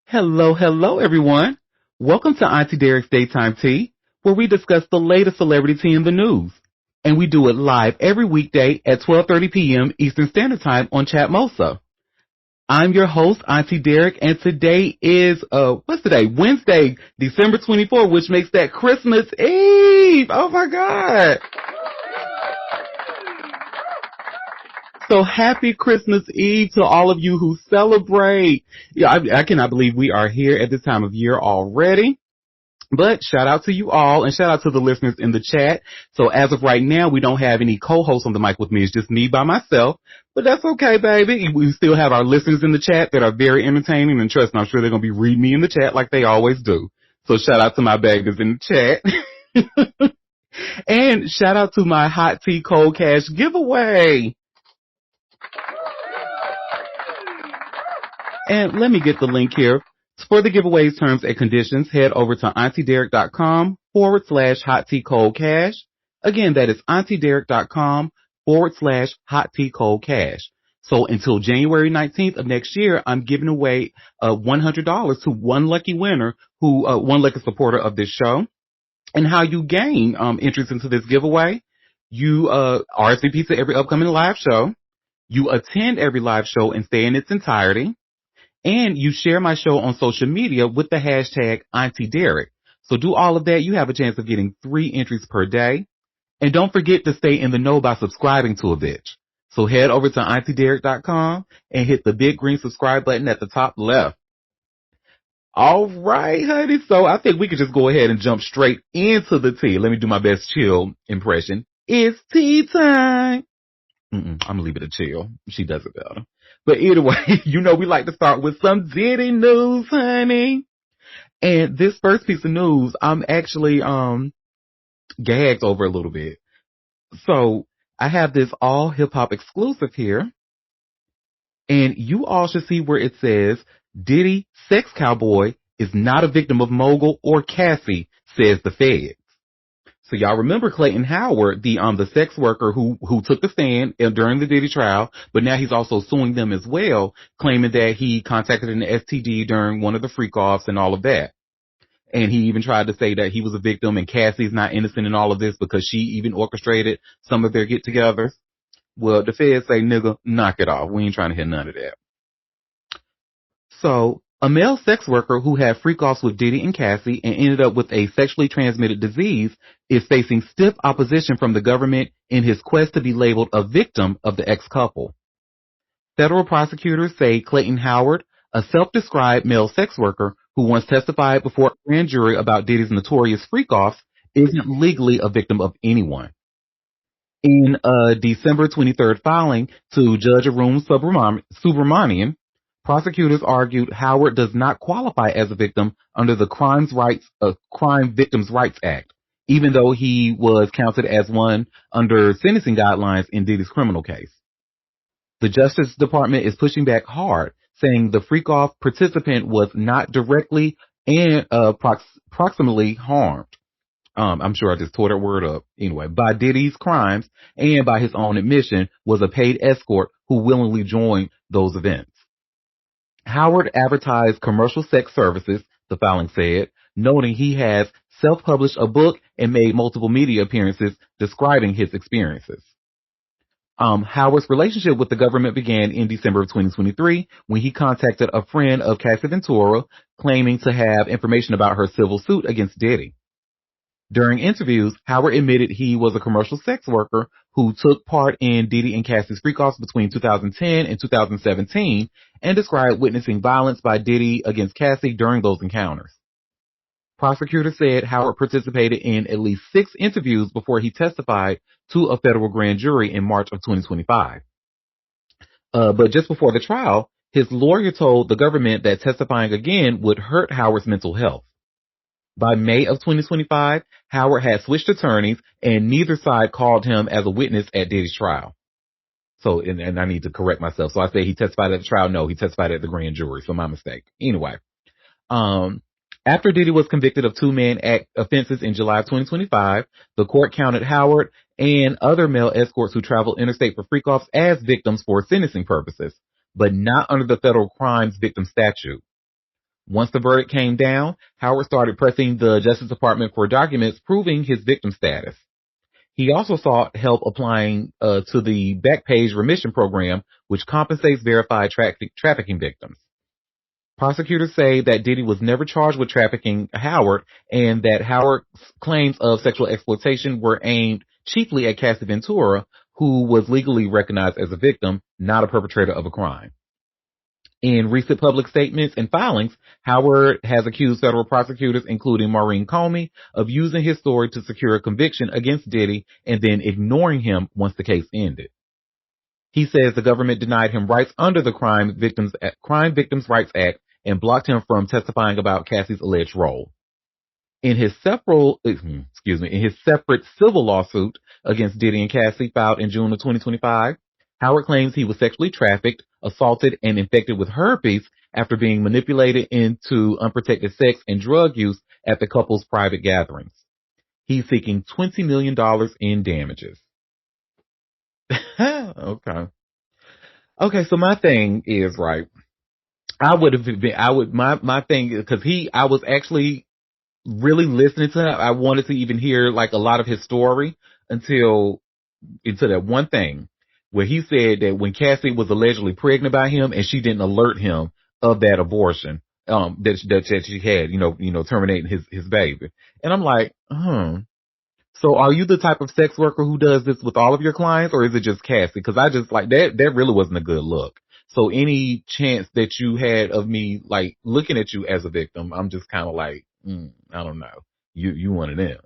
Hello, everyone. Welcome to Auntie Derek's Daytime Tea, where we discuss the latest celebrity tea in the news. And we do it live every weekday at 12:30 p.m. Eastern Standard Time on Chatmosa. I'm your host, Auntie Derek, and today is, what's today? Wednesday, December 24th, which makes that Christmas Eve. Oh my God. So happy Christmas Eve to all of you who celebrate. Yeah, I cannot believe we are here at this time of year already. But shout out to you all and shout out to the listeners in the chat. So as of right now, we don't have any co-hosts on the mic with me. It's just me by myself. But that's okay, baby. We still have our listeners in the chat that are very entertaining, and trust me, I'm sure they're going to be reading me in the chat like they always do. So shout out to my babies in the chat. And shout out to my hot tea cold cash giveaway. And let me get the link here. For the giveaways, terms, and conditions, head over to auntiederek.com/hot tea cold cash. Again, that is auntiederek.com/hot tea cold cash. So until January 19th of next year, I'm giving away $100 to one lucky winner one lucky supporter of this show. And how you gain interest into this giveaway, you RSVP to every upcoming live show. You attend every live show and stay in its entirety. And you share my show on social media with the hashtag Auntie Derek. So do all of that. You have a chance of getting 3 entries per day. And don't forget to stay in the know by subscribing to a bitch. So head over to auntiederek.com and hit the big green subscribe button at the top left. All right, honey. So I think we could just go ahead and jump straight into the tea. Let me do my best chill impression. It's tea time. I'm going to leave it a chill. She does it better. But either way, we like to start with some Diddy news, honey. And this first piece of news, I'm actually gagged over a little bit. So I have this all hip-hop exclusive here. And you all should see where it says, Diddy, sex cowboy, is not a victim of Mogul or Cassie, says the Feds. So y'all remember Clayton Howard, the sex worker who took the stand during the Diddy trial, but now he's also suing them as well, claiming that he contacted an STD during one of the freak-offs and all of that. And he even tried to say that he was a victim and Cassie's not innocent in all of this because she even orchestrated some of their get-togethers. Well, the feds say, nigga, knock it off. We ain't trying to hear none of that. So a male sex worker who had freak-offs with Diddy and Cassie and ended up with a sexually transmitted disease is facing stiff opposition from the government in his quest to be labeled a victim of the ex-couple. Federal prosecutors say Clayton Howard, a self-described male sex worker who once testified before a grand jury about Diddy's notorious freak-offs, isn't legally a victim of anyone. In a December 23rd filing to Judge Arun Subramanian, prosecutors argued Howard does not qualify as a victim under the Crime Victims' Rights Act, even though he was counted as one under sentencing guidelines in Diddy's criminal case. The Justice Department is pushing back hard, saying the freak-off participant was not directly and proximately harmed. I'm sure I just tore that word up. Anyway, by Diddy's crimes and by his own admission, was a paid escort who willingly joined those events. Howard advertised commercial sex services, the filing said, noting he has self-published a book and made multiple media appearances describing his experiences. Howard's relationship with the government began in December of 2023 when he contacted a friend of Cassie Ventura claiming to have information about her civil suit against Diddy. During interviews, Howard admitted he was a commercial sex worker who took part in Diddy and Cassie's freak-offs between 2010 and 2017 and described witnessing violence by Diddy against Cassie during those encounters. Prosecutors said Howard participated in at least 6 interviews before he testified to a federal grand jury in March of 2025. But just before the trial, his lawyer told the government that testifying again would hurt Howard's mental health. By May of 2025, Howard had switched attorneys and neither side called him as a witness at Diddy's trial. So, and I need to correct myself. So I say he testified at the trial. No, he testified at the grand jury. So my mistake. Anyway, after Diddy was convicted of 2 man act offenses in July of 2025, the court counted Howard and other male escorts who traveled interstate for freak-offs as victims for sentencing purposes, but not under the federal crimes victim statute. Once the verdict came down, Howard started pressing the Justice Department for documents proving his victim status. He also sought help applying to the Backpage Remission Program, which compensates verified trafficking victims. Prosecutors say that Diddy was never charged with trafficking Howard, and that Howard's claims of sexual exploitation were aimed chiefly at Cassie Ventura, who was legally recognized as a victim, not a perpetrator of a crime. In recent public statements and filings, Howard has accused federal prosecutors, including Maureen Comey, of using his story to secure a conviction against Diddy and then ignoring him once the case ended. He says the government denied him rights under the Crime Victims' Rights Act and blocked him from testifying about Cassie's alleged role. In his separate civil lawsuit against Diddy and Cassie filed in June of 2025, Howard claims he was sexually trafficked, assaulted, and infected with herpes after being manipulated into unprotected sex and drug use at the couple's private gatherings. He's seeking $20 million in damages. Okay. Okay, so my thing is, right, my thing, because I was actually really listening to him. I wanted to even hear like a lot of his story until that one thing where he said that when Cassie was allegedly pregnant by him and she didn't alert him of that abortion, that she had, terminating his baby. And I'm like, So are you the type of sex worker who does this with all of your clients, or is it just Cassie? Because I just like that really wasn't a good look. So any chance that you had of me like looking at you as a victim, I'm just kind of like, I don't know. You one of them.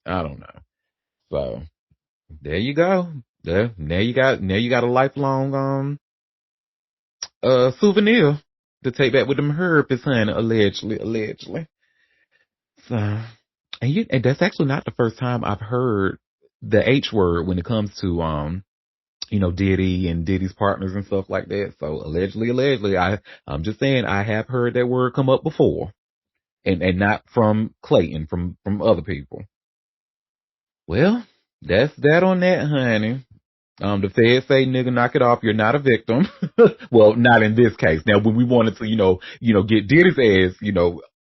I don't know. So there you go. Now you got a lifelong souvenir to take back with them herpes, honey, allegedly. So and that's actually not the first time I've heard the H word when it comes to Diddy and Diddy's partners and stuff like that. So allegedly, I'm just saying I have heard that word come up before, and not from Clayton, from other people. Well, that's that on that, honey. The feds say, nigga, knock it off. You're not a victim. Well, not in this case. Now, when we wanted to, get Diddy's ass,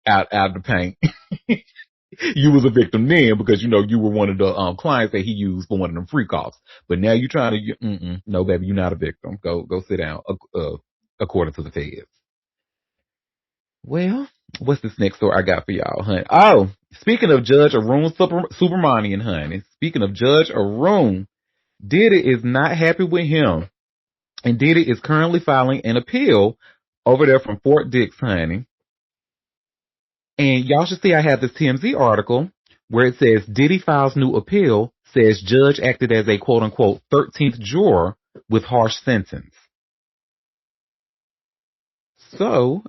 out of the paint, you was a victim then because, you were one of the clients that he used for one of them freak offs. But now you're trying to, no, baby, you're not a victim. Go sit down, according to the feds. Well, what's this next story I got for y'all, honey? Oh, speaking of Judge Arun Subramanian, honey. Speaking of Judge Arun, Diddy is not happy with him. And Diddy is currently filing an appeal over there from Fort Dix, honey. And y'all should see I have this TMZ article where it says Diddy files new appeal, says judge acted as a quote-unquote 13th juror with harsh sentence. So,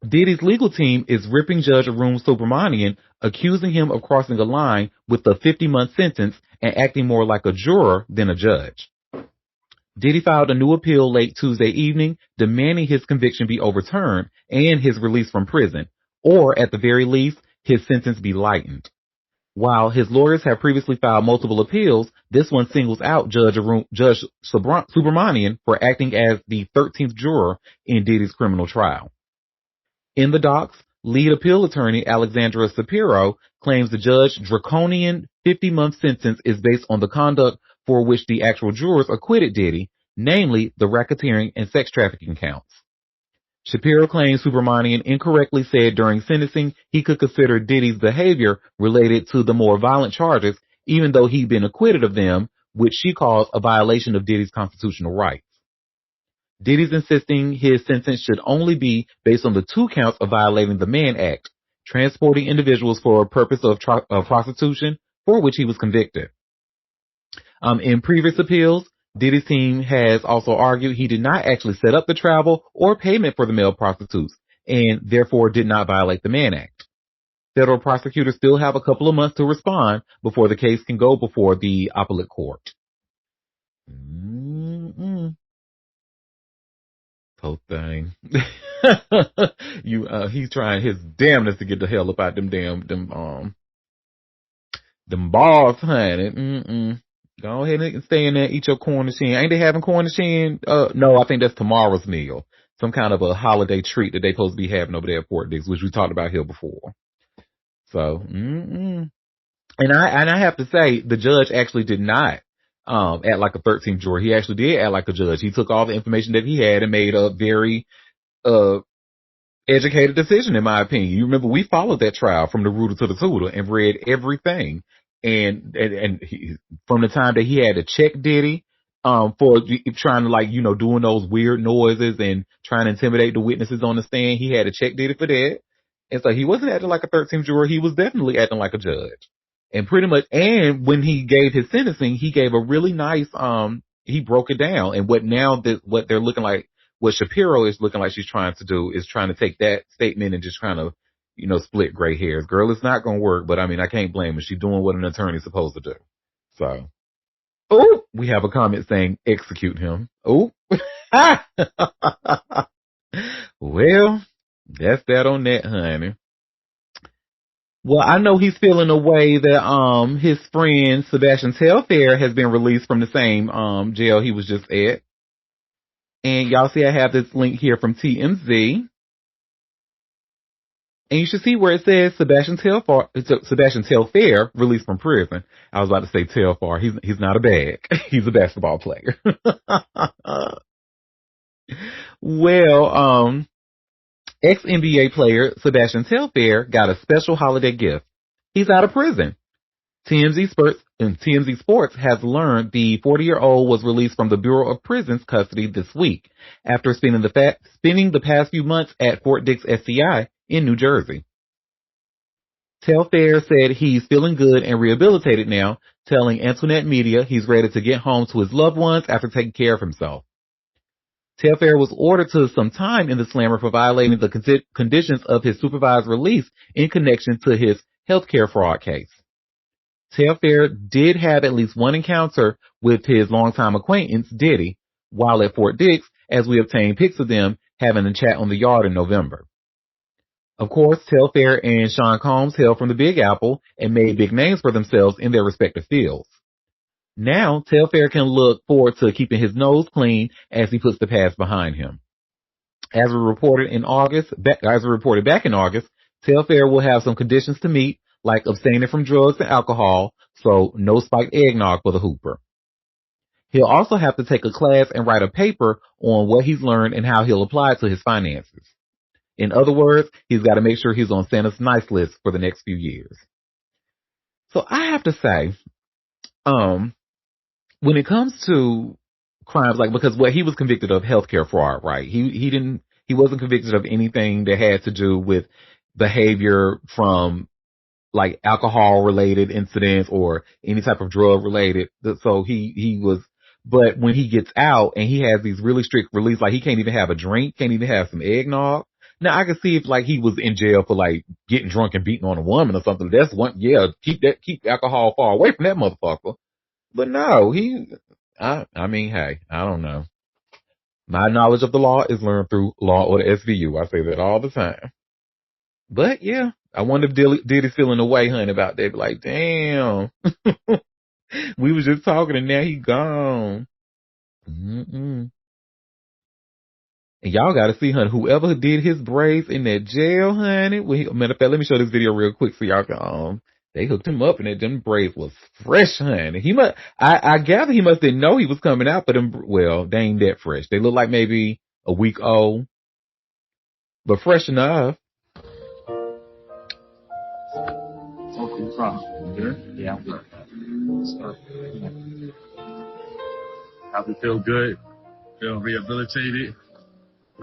Diddy's legal team is ripping Judge Arun Subramanian, accusing him of crossing a line with a 50-month sentence and acting more like a juror than a judge. Diddy filed a new appeal late Tuesday evening, demanding his conviction be overturned and his release from prison, or at the very least, his sentence be lightened. While his lawyers have previously filed multiple appeals, this one singles out Judge Subramanian for acting as the 13th juror in Diddy's criminal trial. In the docs, lead appeal attorney Alexandra Shapiro claims the judge's draconian 50-month sentence is based on the conduct for which the actual jurors acquitted Diddy, namely the racketeering and sex trafficking counts. Shapiro claims Subramanian incorrectly said during sentencing he could consider Diddy's behavior related to the more violent charges, even though he'd been acquitted of them, which she calls a violation of Diddy's constitutional rights. Diddy's insisting his sentence should only be based on the 2 counts of violating the Mann Act, transporting individuals for a purpose of prostitution, for which he was convicted. In previous appeals, Diddy's team has also argued he did not actually set up the travel or payment for the male prostitutes, and therefore did not violate the Mann Act. Federal prosecutors still have a couple of months to respond before the case can go before the appellate court. Poor thing. He's trying his damnedest to get the hell up out them bars, honey. Go ahead and stay in there, eat your Cornish hen. Ain't they having Cornish hen? No, I think that's tomorrow's meal. some kind of a holiday treat that they supposed to be having over there at Fort Dix, which we talked about here before. So, and I have to say, the judge actually did not act like a 13th juror. He actually did act like a judge. He took all the information that he had and made a very educated decision, in my opinion. You remember we followed that trial from the rooter to the tutor and read everything. And from the time that he had to check Diddy, for trying to, like, doing those weird noises and trying to intimidate the witnesses on the stand, he had to check Diddy for that. And so he wasn't acting like a 13th juror. He was definitely acting like a judge. And pretty much, and when he gave his sentencing, he gave a really nice, he broke it down. And what they're looking like, what Shapiro is looking like she's trying to do is trying to take that statement and just trying to, split gray hairs. Girl, it's not going to work, but I mean, I can't blame her. She's doing what an attorney's supposed to do. So, we have a comment saying, execute him. Well, that's that on that, honey. Well, I know he's feeling a way that his friend Sebastian Telfair has been released from the same jail he was just at. And y'all see I have this link here from TMZ. And you should see where it says Sebastian Telfair released from prison. I was about to say Telfar. He's not a bag. He's a basketball player. Well, ex-NBA player Sebastian Telfair got a special holiday gift. He's out of prison. TMZ Sports has learned the 40-year-old was released from the Bureau of Prisons custody this week after spending the past few months at Fort Dix SCI in New Jersey. Telfair said he's feeling good and rehabilitated now, telling Antoinette Media he's ready to get home to his loved ones after taking care of himself. Telfair was ordered to some time in the slammer for violating the conditions of his supervised release in connection to his healthcare fraud case. Telfair did have at least one encounter with his longtime acquaintance, Diddy, while at Fort Dix, as we obtained pics of them having a chat on the yard in November. Of course, Telfair and Sean Combs hail from the Big Apple and made big names for themselves in their respective fields. Now, Telfair can look forward to keeping his nose clean as he puts the past behind him. As we reported back in August, Telfair will have some conditions to meet, like abstaining from drugs and alcohol, so no spiked eggnog for the hooper. He'll also have to take a class and write a paper on what he's learned and how he'll apply it to his finances. In other words, he's got to make sure he's on Santa's nice list for the next few years. So I have to say, when it comes to crimes, because what he was convicted of, healthcare fraud, right? He wasn't convicted of anything that had to do with behavior from like alcohol related incidents or any type of drug related. So he was, but when he gets out and he has these really strict release, like he can't even have a drink, can't even have some eggnog. Now I can see if like he was in jail for like getting drunk and beating on a woman or something. That's one, keep alcohol far away from that motherfucker. But no, I mean, hey, I don't know. My knowledge of the law is learned through Law or the SVU. I say that all the time. But yeah, I wonder if Diddy's feeling away, honey, about that. Like, damn, we was just talking and now he gone. Mm-mm. And y'all got to see, honey, whoever did his braids in that jail, honey. Matter of fact, let me show this video real quick so y'all can, they hooked him up and them braids was fresh, honey. I gather he must didn't know he was coming out, but they ain't that fresh. They look like maybe a week old, but fresh enough. Yeah, I'm good. I feel good, feel rehabilitated.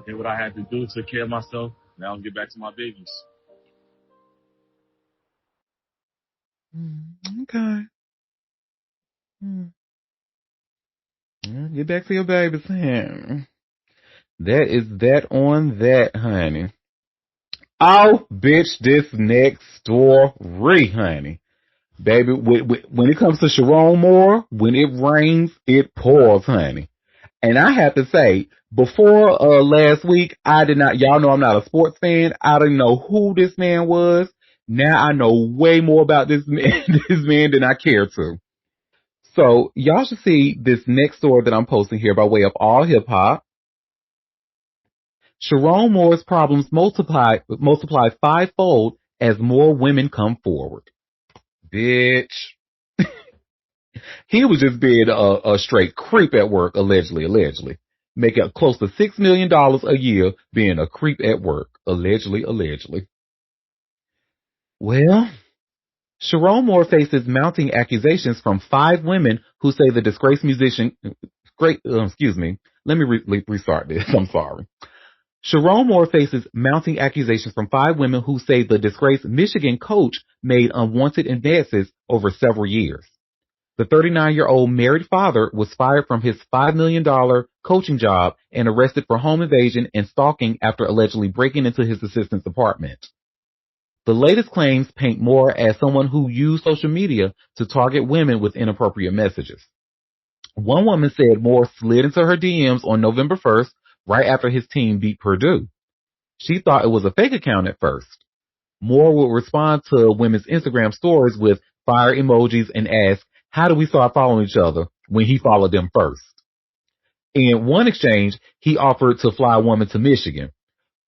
Did what I had to do, took care of myself. Now I'll get back to my babies. Okay. Get back to your babies, honey. That is that on that, honey. Oh, bitch, this next story, honey. Baby, when it comes to Sharon Moore, when it rains, it pours, honey. And I have to say, before last week, I did not, y'all know I'm not a sports fan. I didn't know who this man was. Now I know way more about this man than I care to. So y'all should see this next story that I'm posting here by way of All Hip Hop. Sharon Moore's problems multiply fivefold as more women come forward. Bitch. He was just being a straight creep at work, allegedly. Making close to $6 million a year being a creep at work, allegedly. Well, Sharon Moore faces mounting accusations from five women who say the disgraced musician. Excuse me. Let me restart this. I'm sorry. Sharon Moore faces mounting accusations from five women who say the disgraced Michigan coach made unwanted advances over several years. The 39-year-old married father was fired from his $5 million coaching job and arrested for home invasion and stalking after allegedly breaking into his assistant's apartment. The latest claims paint Moore as someone who used social media to target women with inappropriate messages. One woman said Moore slid into her DMs on November 1st, right after his team beat Purdue. She thought it was a fake account at first. Moore would respond to women's Instagram stories with fire emojis and ask, how do we start following each other, when he followed them first. In one exchange, he offered to fly a woman to Michigan.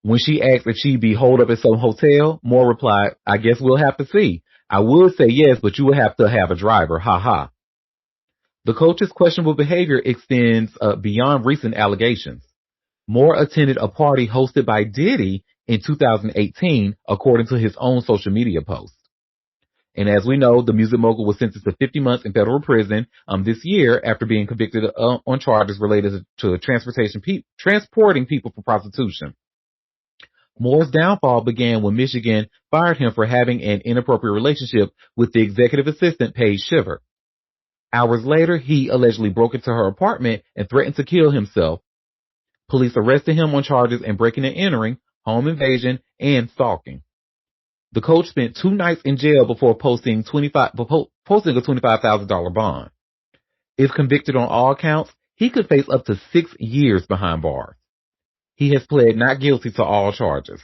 When she asked if she'd be holed up at some hotel, Moore replied, I guess we'll have to see. I would say yes, but you would have to have a driver, ha ha. The coach's questionable behavior extends beyond recent allegations. Moore attended a party hosted by Diddy in 2018, according to his own social media post. And as we know, the music mogul was sentenced to 50 months in federal prison this year after being convicted on charges related to transporting people for prostitution. Moore's downfall began when Michigan fired him for having an inappropriate relationship with the executive assistant, Paige Shiver. Hours later, he allegedly broke into her apartment and threatened to kill himself. Police arrested him on charges of breaking and entering, home invasion, and stalking. The coach spent 2 nights in jail before posting a $25,000 bond. If convicted on all counts, he could face up to 6 years behind bars. He has pled not guilty to all charges.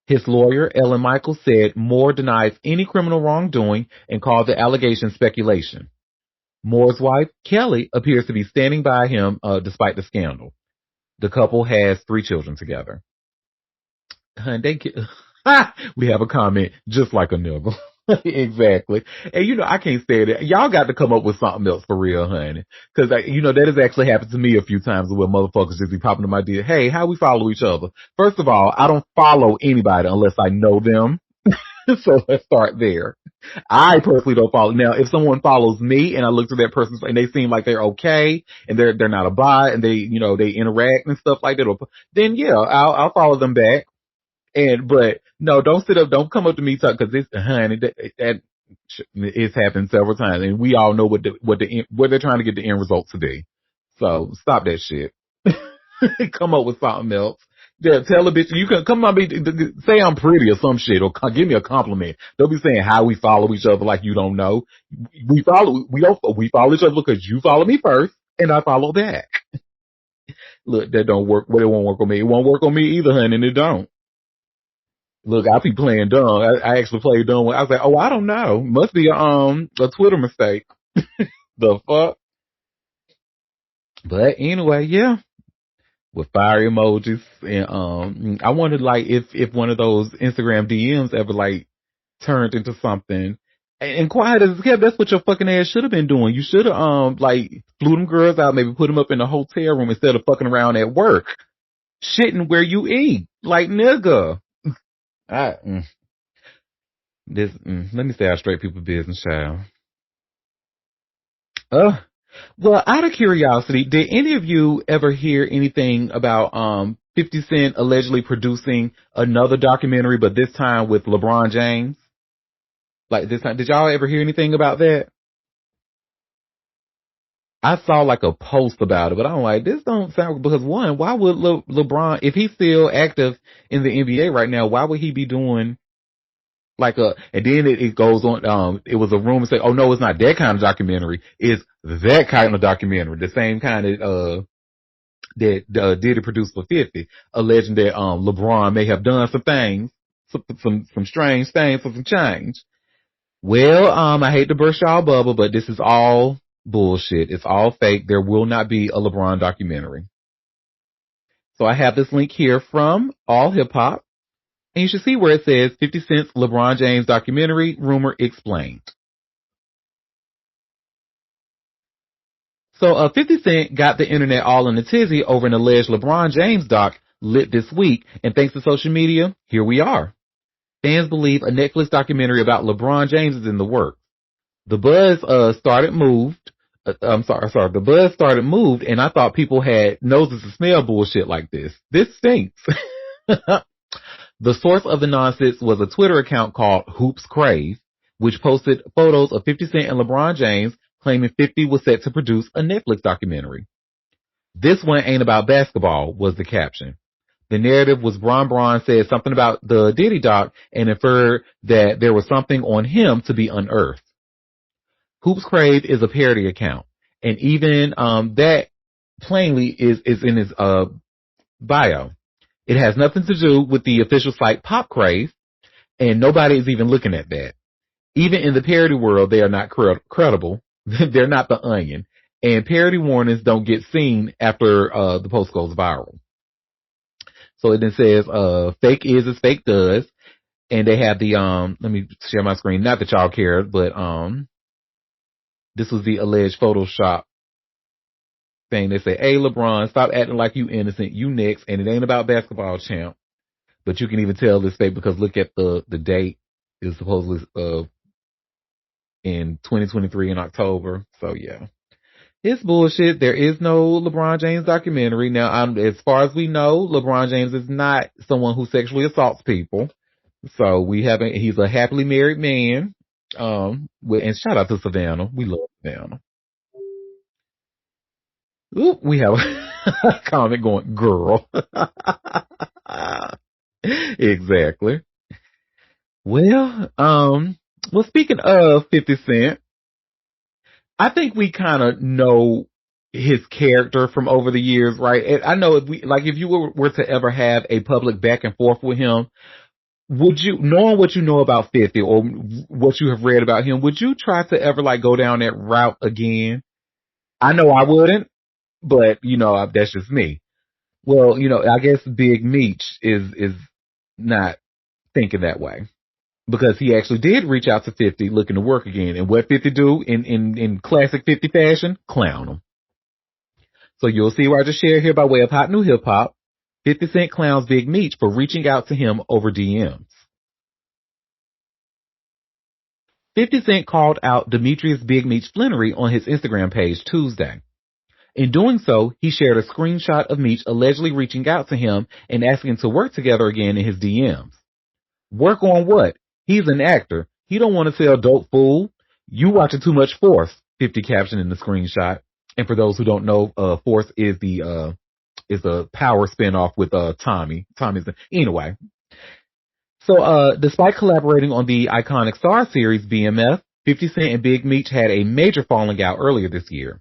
His lawyer, Ellen Michaels, said Moore denies any criminal wrongdoing and called the allegation speculation. Moore's wife, Kelly, appears to be standing by him despite the scandal. The couple has 3 children together. We have a comment just like a nigga. Exactly. And I can't stand it. Y'all got to come up with something else for real, honey. Cause that has actually happened to me a few times where motherfuckers just be popping in my DM. Hey, how we follow each other? First of all, I don't follow anybody unless I know them. So let's start there. I personally don't follow. Now, if someone follows me and I look to that person and they seem like they're okay and they're not a bot and they interact and stuff like that, then yeah, I'll follow them back. But no, don't come up to me cause this, honey, that it's happened several times and we all know what they're trying to get the end result to be. So stop that shit. Come up with something else. Yeah, tell a bitch, you can come on, say I'm pretty or some shit or give me a compliment. Don't be saying how we follow each other like you don't know. We follow each other because you follow me first and I follow back. Look, that don't work. Well, it won't work on me. It won't work on me either, honey, and it don't. Look, I be playing dumb. I actually played dumb. I was like, oh, I don't know. Must be a Twitter mistake. The fuck? But anyway, yeah. With fire emojis and I wondered like if one of those Instagram DMs ever like turned into something. And quiet as it kept, that's what your fucking ass should have been doing. You should have like flew them girls out, maybe put them up in a hotel room instead of fucking around at work, shitting where you eat. Like nigga. Let me stay out straight people business, child. Well, out of curiosity, did any of you ever hear anything about 50 Cent allegedly producing another documentary, but this time with LeBron James? Like this time, did y'all ever hear anything about that? I saw like a post about it, but I'm like, this don't sound, because one, why would LeBron, if he's still active in the NBA right now, why would he be doing and then it goes on, it was a rumor saying, oh no, it's not that kind of documentary, it's that kind of documentary, the same kind of, that Diddy produced for 50, alleging that, LeBron may have done some things, some strange things for some change. Well, I hate to burst y'all bubble, but this is all bullshit. It's all fake. There will not be a LeBron documentary. So I have this link here from All Hip Hop, and you should see where it says 50 Cent's LeBron James documentary rumor explained. So 50 Cent got the internet all in a tizzy over an alleged LeBron James doc lit this week, and thanks to social media, here we are. Fans believe a Netflix documentary about LeBron James is in the works. The buzz started moved. The buzz started moved, and I thought people had noses to smell bullshit like this. This stinks. The source of the nonsense was a Twitter account called Hoops Crave, which posted photos of 50 Cent and LeBron James, claiming 50 was set to produce a Netflix documentary. This one ain't about basketball, was the caption. The narrative was Bron said something about the Diddy doc and inferred that there was something on him to be unearthed. Hoops Crave is a parody account, and even that plainly is in his bio. It has nothing to do with the official site Pop Crave, and nobody is even looking at that. Even in the parody world, they are not credible. They're not The Onion, and parody warnings don't get seen after the post goes viral. So it then says, fake is as fake does, and they have the let me share my screen. Not that y'all care, but this was the alleged Photoshop thing. They say, hey, LeBron, stop acting like you innocent. You next. And it ain't about basketball, champ. But you can even tell this fake because look at the date. It's supposedly in 2023 in October. So, yeah. It's bullshit. There is no LeBron James documentary. Now, as far as we know, LeBron James is not someone who sexually assaults people. So he's a happily married man. And shout out to Savannah. We love Savannah. Ooh, we have a comment going, girl. Exactly. Well, speaking of 50 Cent, I think we kind of know his character from over the years, right? And I know if you were to ever have a public back and forth with him, would you, knowing what you know about 50 or what you have read about him, would you try to ever go down that route again? I know I wouldn't. But, that's just me. Well, I guess Big Meech is not thinking that way because he actually did reach out to 50 looking to work again. And what 50 do in classic 50 fashion? Clown him. So you'll see what I just shared here by way of hot new hip hop. 50 Cent clowns Big Meech for reaching out to him over DMs. 50 Cent called out Demetrius Big Meech Flannery on his Instagram page Tuesday. In doing so, he shared a screenshot of Meech allegedly reaching out to him and asking to work together again in his DMs. Work on what? He's an actor. He don't want to sell dope, fool. You watching too much Force, 50 captioned in the screenshot. And for those who don't know, Force is the Power spinoff with Tommy. Anyway. So despite collaborating on the iconic Star series BMF, 50 Cent and Big Meech had a major falling out earlier this year.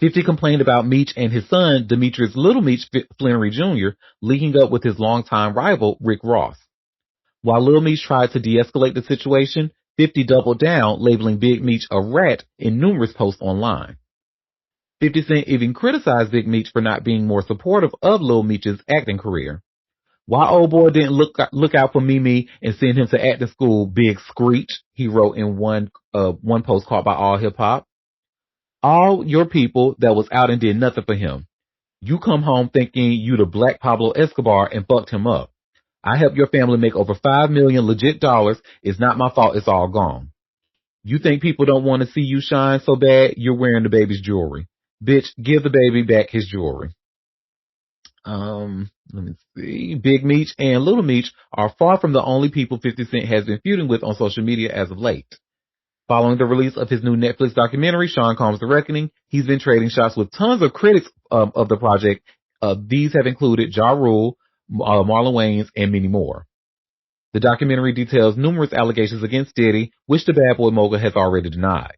50 complained about Meech and his son, Demetrius Little Meech Flannery Jr., linking up with his longtime rival, Rick Ross. While Little Meech tried to de-escalate the situation, 50 doubled down, labeling Big Meech a rat in numerous posts online. 50 Cent even criticized Big Meech for not being more supportive of Little Meech's acting career. Why old boy didn't look out for Mimi and send him to acting school, Big Screech, he wrote in one post called by All Hip Hop. All your people that was out and did nothing for him. You come home thinking you the black Pablo Escobar and fucked him up. I helped your family make over $5 million legit dollars. It's not my fault. It's all gone. You think people don't want to see you shine so bad? You're wearing the baby's jewelry. Bitch, give the baby back his jewelry. Let me see. Big Meech and Little Meech are far from the only people 50 Cent has been feuding with on social media as of late. Following the release of his new Netflix documentary, Sean Combs' The Reckoning, he's been trading shots with tons of critics of the project. These have included Ja Rule, Marlon Wayans, and many more. The documentary details numerous allegations against Diddy, which the Bad Boy mogul has already denied.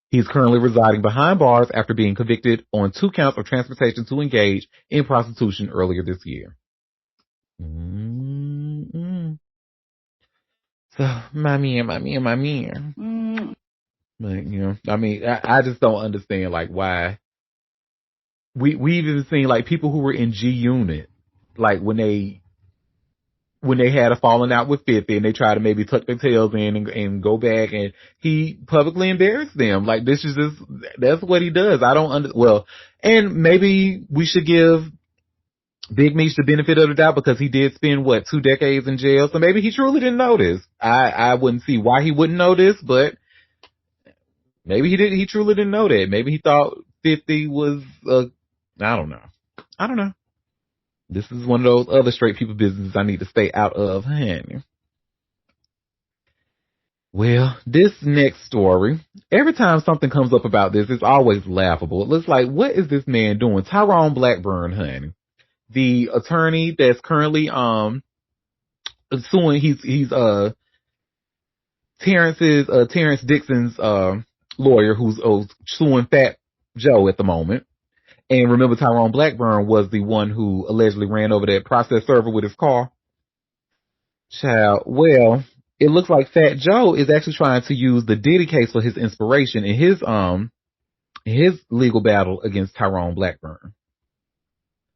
He's currently residing behind bars after being convicted on 2 counts of transportation to engage in prostitution earlier this year. So, my man. But, I just don't understand, why we've even seen like people who were in G Unit, like when they had a falling out with 50 and they try to maybe tuck their tails in and go back, and he publicly embarrassed them. Like, this is just, that's what he does. I don't and maybe we should give Big Meech the benefit of the doubt because he did spend 2 decades in jail. So maybe he truly didn't know this. I wouldn't see why he wouldn't know this, but maybe he truly didn't know that. Maybe he thought 50 was, I don't know. This is one of those other straight people businesses I need to stay out of, honey. Well, this next story, every time something comes up about this, it's always laughable. It looks like, what is this man doing? Tyrone Blackburn, honey. The attorney that's currently suing, he's Terrence Dixon's lawyer who's suing Fat Joe at the moment. And remember, Tyrone Blackburn was the one who allegedly ran over that process server with his car. Child, well, it looks like Fat Joe is actually trying to use the Diddy case for his inspiration in his legal battle against Tyrone Blackburn.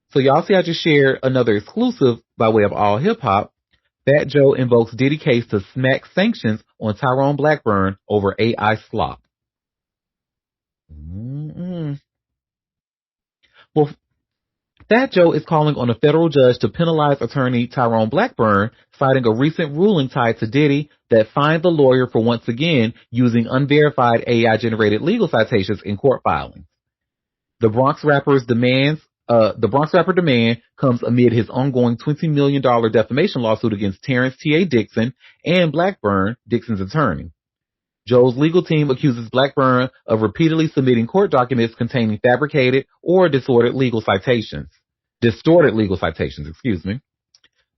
So y'all see I just shared another exclusive by way of All Hip Hop. Fat Joe invokes Diddy case to smack sanctions on Tyrone Blackburn over AI slop. Well, Fat Joe is calling on a federal judge to penalize attorney Tyrone Blackburn, citing a recent ruling tied to Diddy that fined the lawyer for once again using unverified AI-generated legal citations in court filings. The Bronx rapper demand comes amid his ongoing $20 million defamation lawsuit against Terrence T.A. Dixon and Blackburn, Dixon's attorney. Joe's legal team accuses Blackburn of repeatedly submitting court documents containing fabricated or distorted legal citations.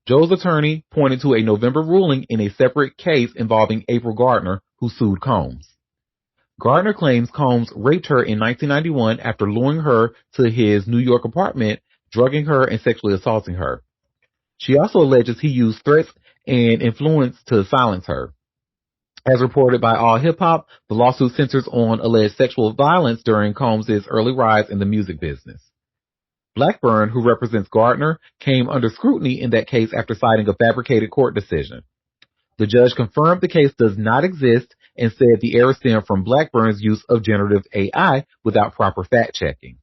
Joe's attorney pointed to a November ruling in a separate case involving April Gardner, who sued Combs. Gardner claims Combs raped her in 1991 after luring her to his New York apartment, drugging her, and sexually assaulting her. She also alleges he used threats and influence to silence her. As reported by All Hip Hop, the lawsuit centers on alleged sexual violence during Combs' early rise in the music business. Blackburn, who represents Gardner, came under scrutiny in that case after citing a fabricated court decision. The judge confirmed the case does not exist and said the error stemmed from Blackburn's use of generative AI without proper fact-checking.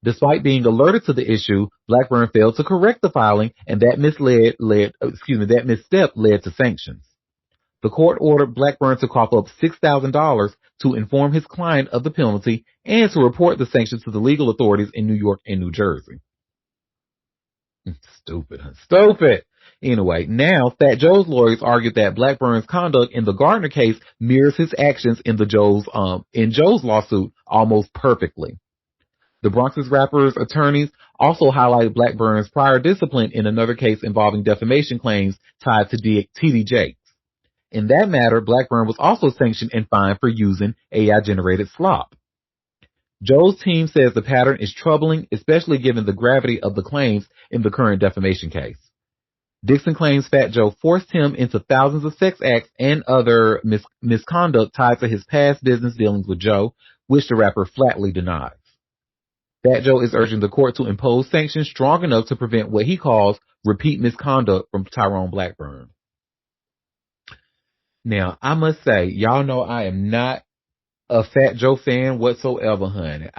Despite being alerted to the issue, Blackburn failed to correct the filing, and that misstep led to sanctions. The court ordered Blackburn to cough up $6,000 to inform his client of the penalty and to report the sanctions to the legal authorities in New York and New Jersey. Stupid. Anyway, now Fat Joe's lawyers argued that Blackburn's conduct in the Gardner case mirrors his actions in Joe's lawsuit almost perfectly. The Bronx's rappers' attorneys also highlighted Blackburn's prior discipline in another case involving defamation claims tied to T.D. Jakes. In that matter, Blackburn was also sanctioned and fined for using AI-generated slop. Joe's team says the pattern is troubling, especially given the gravity of the claims in the current defamation case. Dixon claims Fat Joe forced him into thousands of sex acts and other misconduct tied to his past business dealings with Joe, which the rapper flatly denies. Fat Joe is urging the court to impose sanctions strong enough to prevent what he calls repeat misconduct from Tyrone Blackburn. Now, I must say, y'all know I am not a Fat Joe fan whatsoever, honey.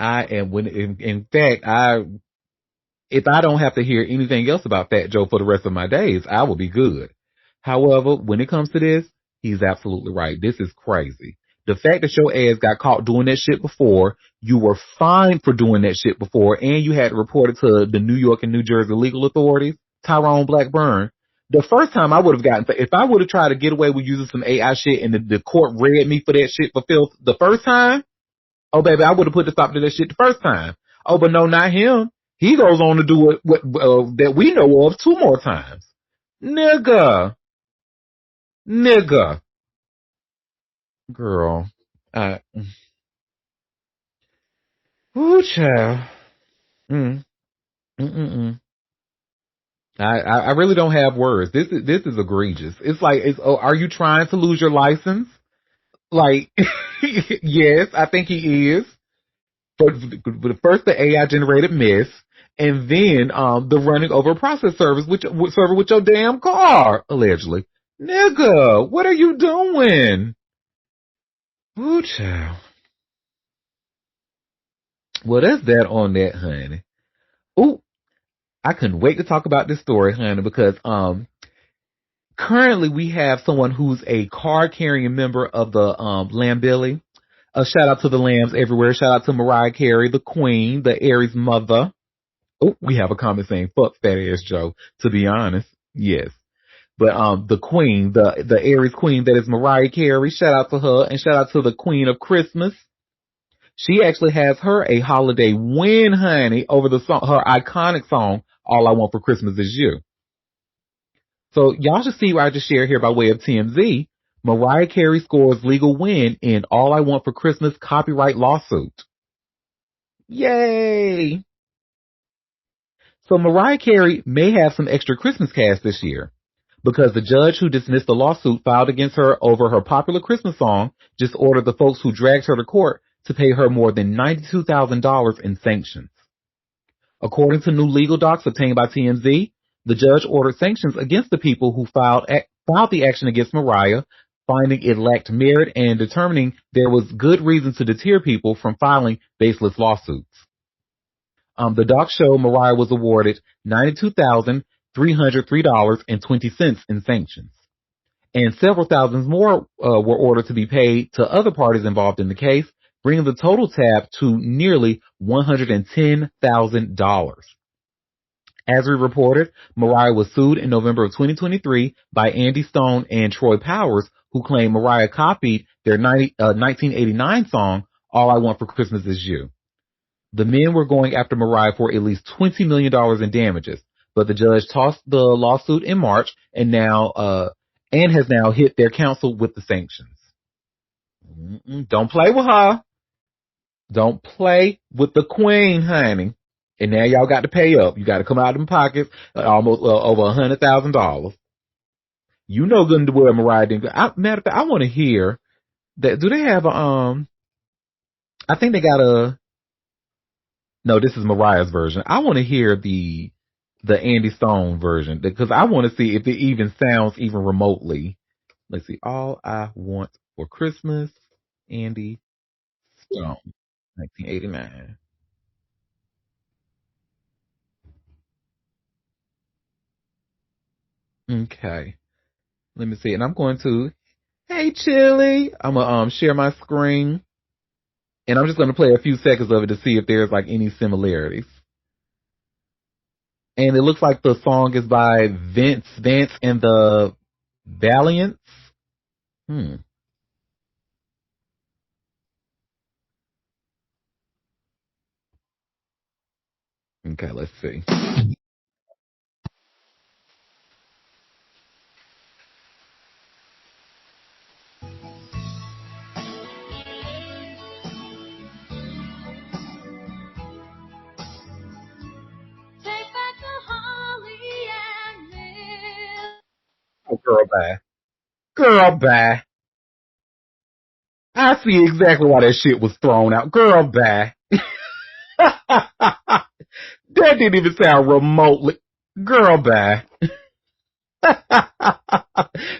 If I don't have to hear anything else about Fat Joe for the rest of my days, I will be good. However, when it comes to this, he's absolutely right. This is crazy. The fact that your ass got caught doing that shit before, you were fined for doing that shit before, and you had to report it to the New York and New Jersey legal authorities, Tyrone Blackburn. The first time I would have if I would have tried to get away with using some AI shit and the court read me for that shit for filth the first time, oh baby, I would have put the stop to that shit the first time. Oh, but no, not him. He goes on to do it that we know of 2 more times. Nigga. Girl. Ooh, child. I really don't have words. This is egregious. It's like, are you trying to lose your license? Like, yes, I think he is. First the AI generated mess, and then the running over process server with your damn car, allegedly. Nigga, what are you doing? Ooh, child. Well, that's that on that, honey. Ooh, I couldn't wait to talk about this story, honey, because currently we have someone who's a card carrying member of the Lambilly. A shout out to the lambs everywhere. Shout out to Mariah Carey, the queen, the Aries mother. Oh, we have a comment saying "fuck fat ass Joe." To be honest, yes. But the queen, the Aries queen that is Mariah Carey. Shout out to her, and shout out to the Queen of Christmas. She actually has her a holiday win, honey, over the song, her iconic song, "All I Want for Christmas Is You." So y'all should see what I just shared here by way of TMZ. Mariah Carey scores legal win in "All I Want for Christmas" copyright lawsuit. Yay! So Mariah Carey may have some extra Christmas cash this year because the judge who dismissed the lawsuit filed against her over her popular Christmas song just ordered the folks who dragged her to court to pay her more than $92,000 in sanctions. According to new legal docs obtained by TMZ, the judge ordered sanctions against the people who filed the action against Mariah, finding it lacked merit and determining there was good reason to deter people from filing baseless lawsuits. The docs show Mariah was awarded $92,303.20 in sanctions, and several thousands more were ordered to be paid to other parties involved in the case, bringing the total tab to nearly $110,000. As we reported, Mariah was sued in November of 2023 by Andy Stone and Troy Powers, who claimed Mariah copied their 1989 song, "All I Want for Christmas Is You." The men were going after Mariah for at least $20 million in damages, but the judge tossed the lawsuit in March and has now hit their counsel with the sanctions. Don't play with her. Don't play with the queen, honey. And now y'all got to pay up. You got to come out of them pockets almost over $100,000. You know good and well Mariah didn't. Matter of fact, I want to hear that. Do they have I think they got a. No, this is Mariah's version. I want to hear the Andy Stone version because I want to see if it even sounds even remotely. Let's see. "All I Want for Christmas," Andy Stone, 1989. Okay. Let me see. And I'm going to, hey, Chili. I'm going to share my screen. And I'm just going to play a few seconds of it to see if there's like any similarities. And it looks like the song is by Vance and the Valiants. Okay, let's see. Oh, girl, bye. Girl, bye. I see exactly why that shit was thrown out. Girl, bye. That didn't even sound remotely. Girl, bye.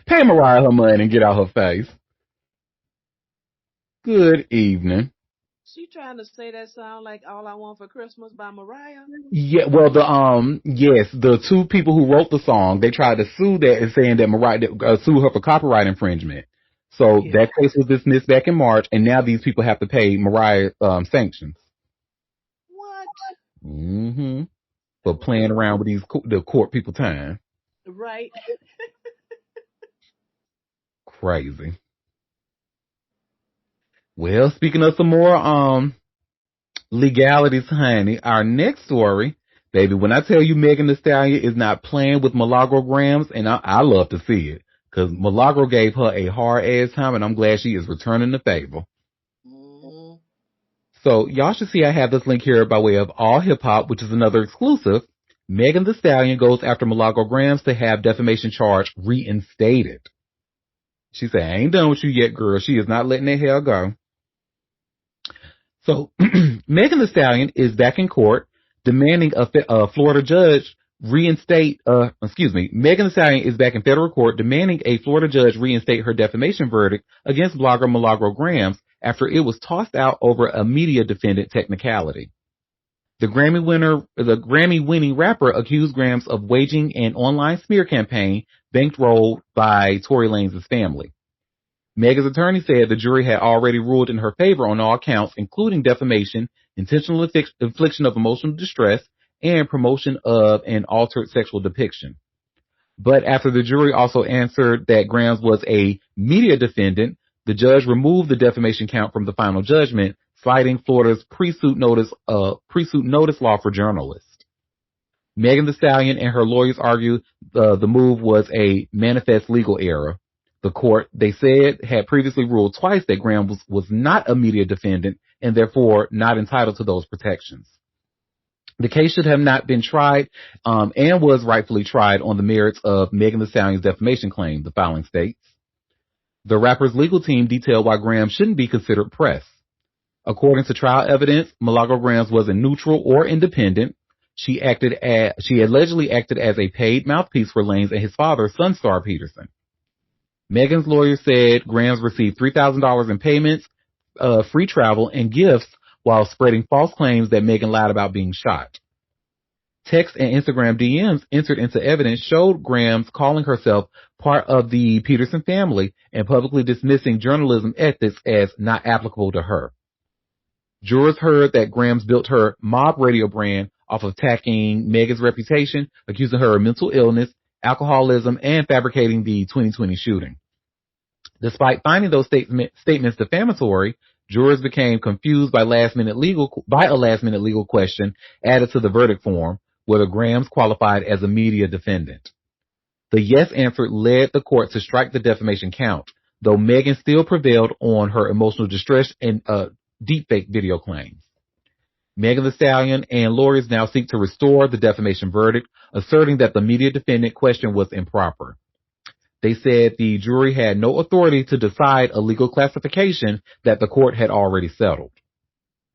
Pay Mariah her money and get out her face. Good evening. She trying to say that sound like "All I Want for Christmas" by Mariah? Yeah, well, the two people who wrote the song, they tried to sue that and saying that Mariah sue her for copyright infringement. So that case was dismissed back in March, and now these people have to pay Mariah sanctions. What? For playing around with the court people time. Right. Crazy. Well, speaking of some more legalities, honey, our next story, baby, when I tell you Megan Thee Stallion is not playing with Milagro-grams, and I love to see it, because Milagro gave her a hard-ass time, and I'm glad she is returning the favor. So y'all should see I have this link here by way of All Hip Hop, which is another exclusive. Megan Thee Stallion goes after Milagro-grams to have defamation charge reinstated. She said, "I ain't done with you yet, girl." She is not letting that hell go. So Megan Thee Stallion is back in court demanding a Florida judge reinstate, Megan Thee Stallion is back in federal court demanding a Florida judge reinstate her defamation verdict against blogger Milagro Grams after it was tossed out over a media defendant technicality. The Grammy-winning rapper accused Grams of waging an online smear campaign bankrolled by Tory Lanez family. Megan's attorney said the jury had already ruled in her favor on all counts, including defamation, intentional infliction of emotional distress, and promotion of an altered sexual depiction. But after the jury also answered that Grams was a media defendant, the judge removed the defamation count from the final judgment, citing Florida's pre-suit notice law for journalists. Megan Thee Stallion and her lawyers argued the move was a manifest legal error. The court, they said, had previously ruled twice that Grams was not a media defendant and therefore not entitled to those protections. The case should have not been tried and was rightfully tried on the merits of Megan Thee Stallion's defamation claim, the filing states. The rapper's legal team detailed why Grams shouldn't be considered press. According to trial evidence, Milagro Grams wasn't neutral or independent. She allegedly acted as a paid mouthpiece for Lanez and his father, Sunstar Peterson. Megan's lawyer said Grams received $3,000 in payments, free travel, and gifts while spreading false claims that Megan lied about being shot. Text and Instagram DMs entered into evidence showed Grams calling herself part of the Peterson family and publicly dismissing journalism ethics as not applicable to her. Jurors heard that Grams built her mob radio brand off of attacking Megan's reputation, accusing her of mental illness, alcoholism, and fabricating the 2020 shooting. Despite finding those statements defamatory, jurors became confused by a last-minute legal question added to the verdict form, whether Grams qualified as a media defendant. The yes answer led the court to strike the defamation count, though Megan still prevailed on her emotional distress and deepfake video claims. Megan Thee Stallion and lawyers now seek to restore the defamation verdict, asserting that the media defendant question was improper. They said the jury had no authority to decide a legal classification that the court had already settled.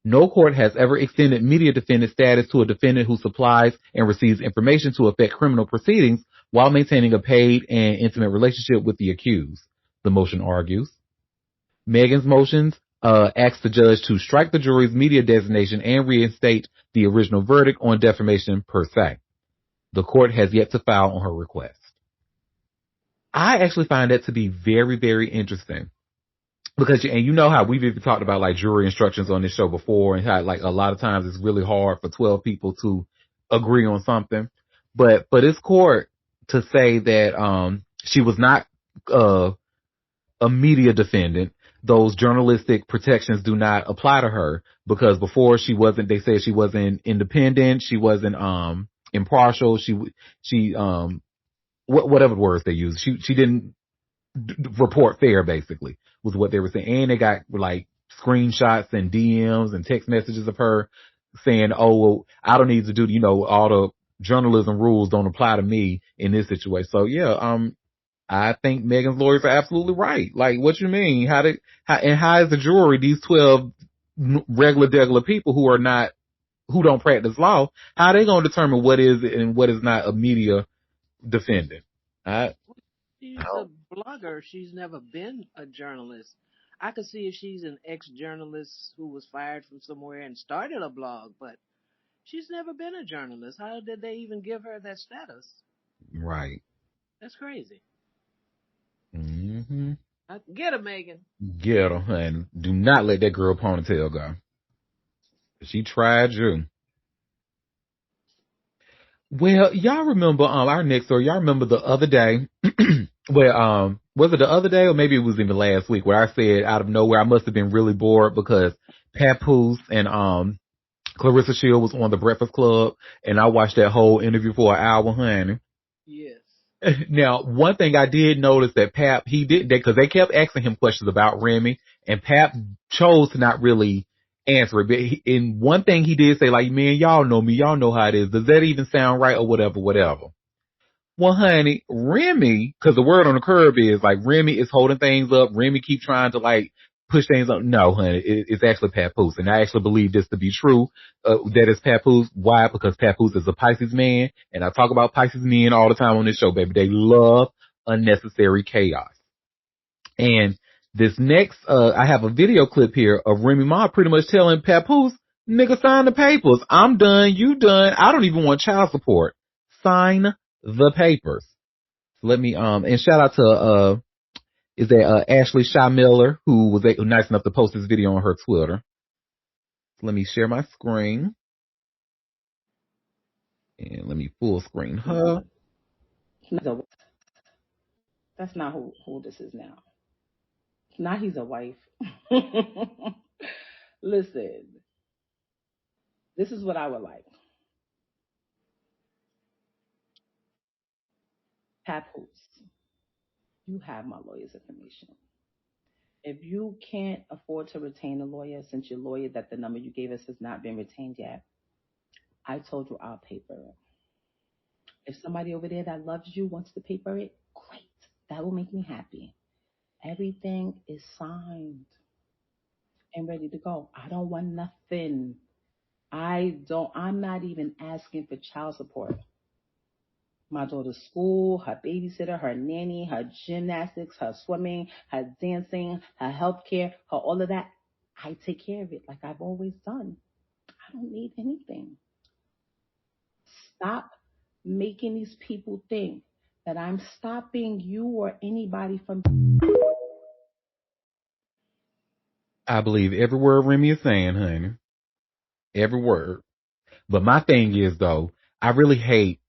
No court has ever extended media defendant status to a defendant who supplies and receives information to affect criminal proceedings while maintaining a paid and intimate relationship with the accused, the motion argues. Megan's motions asks the judge to strike the jury's media designation and reinstate the original verdict on defamation per se. The court has yet to file on her request. I actually find that to be very, very interesting because, and you know how we've even talked about like jury instructions on this show before and how like a lot of times it's really hard for 12 people to agree on something. But for this court to say that she was not a media defendant, those journalistic protections do not apply to her because before they said she wasn't independent, she wasn't impartial, she whatever words they use. She didn't report fair, basically, was what they were saying. And they got like screenshots and DMs and text messages of her saying, oh, well, I don't need to do, all the journalism rules don't apply to me in this situation. So yeah, I think Megan's lawyers are absolutely right. Like, what you mean? How is the jury, these 12 regular people who don't practice law, how are they going to determine what is and what is not a media defendant? She's a blogger. She's never been a journalist. I could see if she's an ex-journalist who was fired from somewhere and started a blog, but she's never been a journalist. How did they even give her that status? Right. That's crazy. Mm-hmm. Get her, Megan. Get her, and do not let that girl ponytail go. She tried you. Well, y'all remember our next story. Y'all remember the other day where was it the other day or maybe it was even last week where I said out of nowhere I must have been really bored because Papoose and Clarissa Shield was on the Breakfast Club and I watched that whole interview for an hour, honey. Yes. Now, one thing I did notice that Pap, he did that because they kept asking him questions about Remy and Pap chose to not really answer it. But in one thing he did say, like, man, y'all know me. Y'all know how it is. Does that even sound right or whatever? Well, honey, Remy, because the word on the curb is like Remy is holding things up. Remy keep trying to like push things on. No, honey, it's actually Papoose. And I actually believe this to be true, that it's Papoose. Why? Because Papoose is a Pisces man. And I talk about Pisces men all the time on this show, baby. They love unnecessary chaos. And this next, I have a video clip here of Remy Ma pretty much telling Papoose, nigga, sign the papers. I'm done. You done. I don't even want child support. Sign the papers. Let me, and shout out to, is that Ashley Shaw Miller, who was nice enough to post this video on her Twitter. Let me share my screen. And let me full screen her. That's not who this is now. Now he's a wife. Listen, this is what I would like. Papoose, you have my lawyer's information. If you can't afford to retain a lawyer, since your lawyer that the number you gave us has not been retained yet, I told you I'll paper it. If somebody over there that loves you wants to paper it, great. That will make me happy. Everything is signed and ready to go. I don't want nothing. I'm not even asking for child support. My daughter's school, her babysitter, her nanny, her gymnastics, her swimming, her dancing, her healthcare, her all of that. I take care of it like I've always done. I don't need anything. Stop making these people think that I'm stopping you or anybody from. I believe every word Remy is saying, honey. Every word. But my thing is, though, I really hate,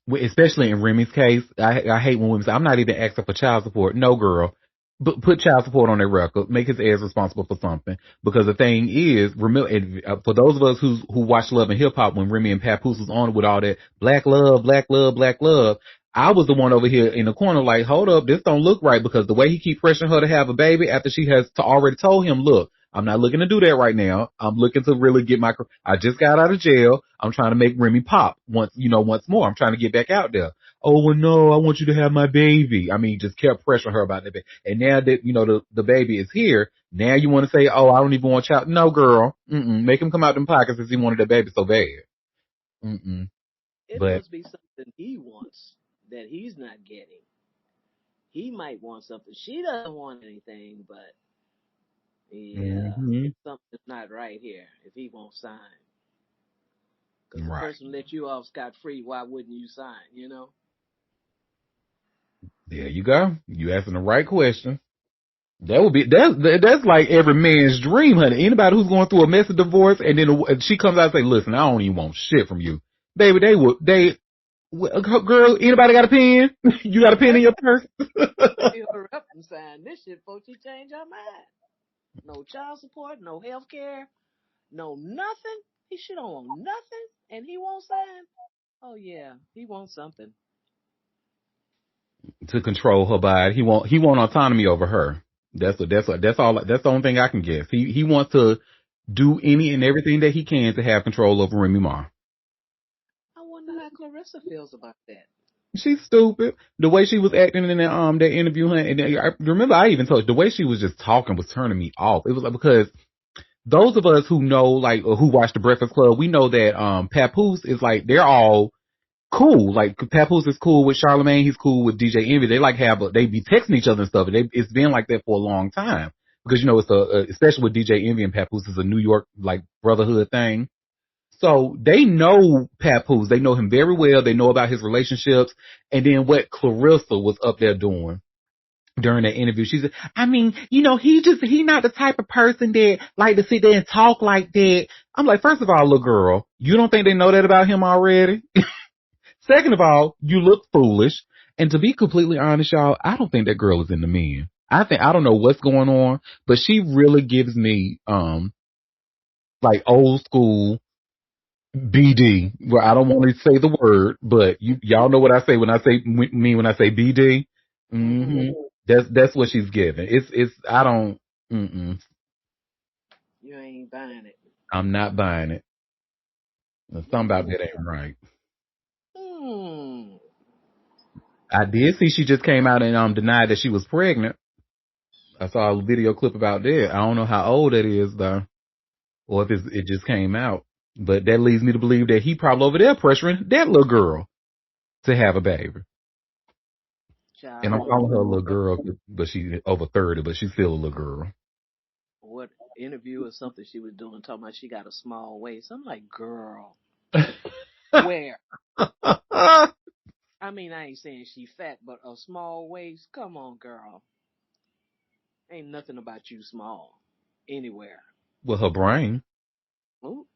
especially in Remy's case, I hate when women say, I'm not even asking for child support. No, girl. But put child support on their record. Make his ass responsible for something. Because the thing is, for those of us who watch Love and Hip Hop when Remy and Papoose was on with all that black love, black love, black love, I was the one over here in the corner like, hold up, this don't look right, because the way he keep pressuring her to have a baby after she has already told him, look, I'm not looking to do that right now. I'm looking to really get I just got out of jail. I'm trying to make Remy pop once more. I'm trying to get back out there. Oh, well, no, I want you to have my baby. I mean, just kept pressuring her about that baby. And now that, the baby is here, now you want to say, oh, I don't even want child. No, girl. Make him come out them pockets if he wanted that baby so bad. It But must be something he wants that he's not getting. He might want something. She doesn't want anything, but yeah, something's not right here if he won't sign. Because the person let you off scot-free, why wouldn't you sign, There you go. You asking the right question. That's like every man's dream, honey. Anybody who's going through a messy divorce and then she comes out and say, listen, I don't even want shit from you. Baby, girl, anybody got a pen? You got a pen in your purse? Hurry up and sign this shit before she change her mind. No child support, no health care, no nothing. She don't want nothing, and he won't sign. Oh yeah, he wants something To control her body. He want autonomy over her. That's the only thing I can guess. He wants to do any and everything that he can to have control over Remy Ma. I wonder how Clarissa feels about that. She's stupid. The way she was acting in that interview, and I remember I even told you, the way she was just talking was turning me off. It was like, because those of us who know, like, or who watch The Breakfast Club, we know that Papoose is like, they're all cool. Like, Papoose is cool with Charlamagne, he's cool with DJ Envy. They like they be texting each other and stuff. It's been like that for a long time, because it's especially with DJ Envy and Papoose, is a New York like brotherhood thing. So they know Papoose. They know him very well. They know about his relationships. And then what Clarissa was up there doing during that interview, she said, I mean, he not the type of person that like to sit there and talk like that. I'm like, first of all, little girl, you don't think they know that about him already? Second of all, you look foolish. And to be completely honest, y'all, I don't think that girl is in the men. I don't know what's going on, but she really gives me, like old school BD. Well, I don't want to say the word, but y'all know what I say when I say BD. That's what she's giving. I don't. You ain't buying it. I'm not buying it. Something about that ain't right. I did see she just came out and denied that she was pregnant. I saw a video clip about that. I don't know how old that is though, or if it just came out. But that leads me to believe that he probably over there pressuring that little girl to have a baby. And I'm Child, calling her a little girl, but she's over 30, but she's still a little girl. what interview or something she was doing talking about she got a small waist. I'm like, girl, where? I mean, I ain't saying she fat, but a small waist? Come on, girl. Ain't nothing about you small. Anywhere. With her brain. Ooh.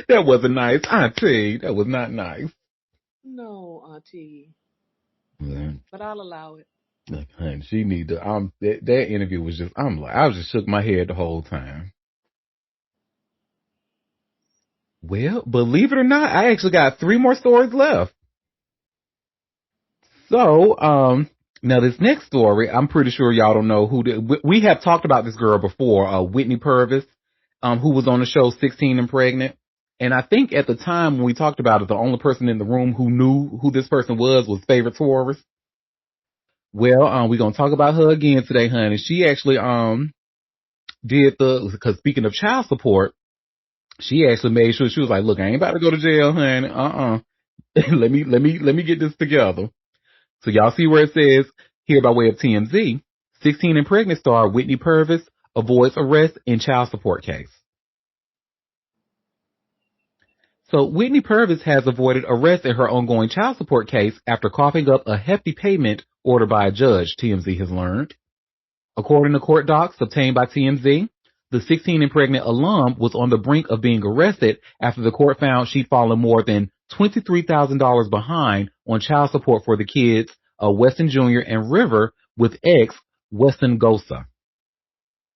That wasn't nice. Auntie, that was not nice. No, Auntie. Yeah. But I'll allow it. Look, honey, she need to. That interview was just. I was just shook my head the whole time. Well, believe it or not, I actually got 3 more stories left. So, now this next story, I'm pretty sure y'all don't know we have talked about this girl before, Whitney Purvis, who was on the show 16 and Pregnant. And I think at the time when we talked about it, the only person in the room who knew who this person was Favorite Taurus. Well, we're going to talk about her again today, honey. She actually, because speaking of child support, she actually made sure she was like, look, I ain't about to go to jail, honey. let me get this together. So y'all see where it says here by way of TMZ, 16 and Pregnant star Whitney Purvis avoids arrest in child support case. So Whitney Purvis has avoided arrest in her ongoing child support case after coughing up a hefty payment ordered by a judge, TMZ has learned. According to court docs obtained by TMZ, the 16 and Pregnant alum was on the brink of being arrested after the court found she'd fallen more than $23,000 behind on child support for the kids, Weston Jr. and River, with ex Weston Gosa.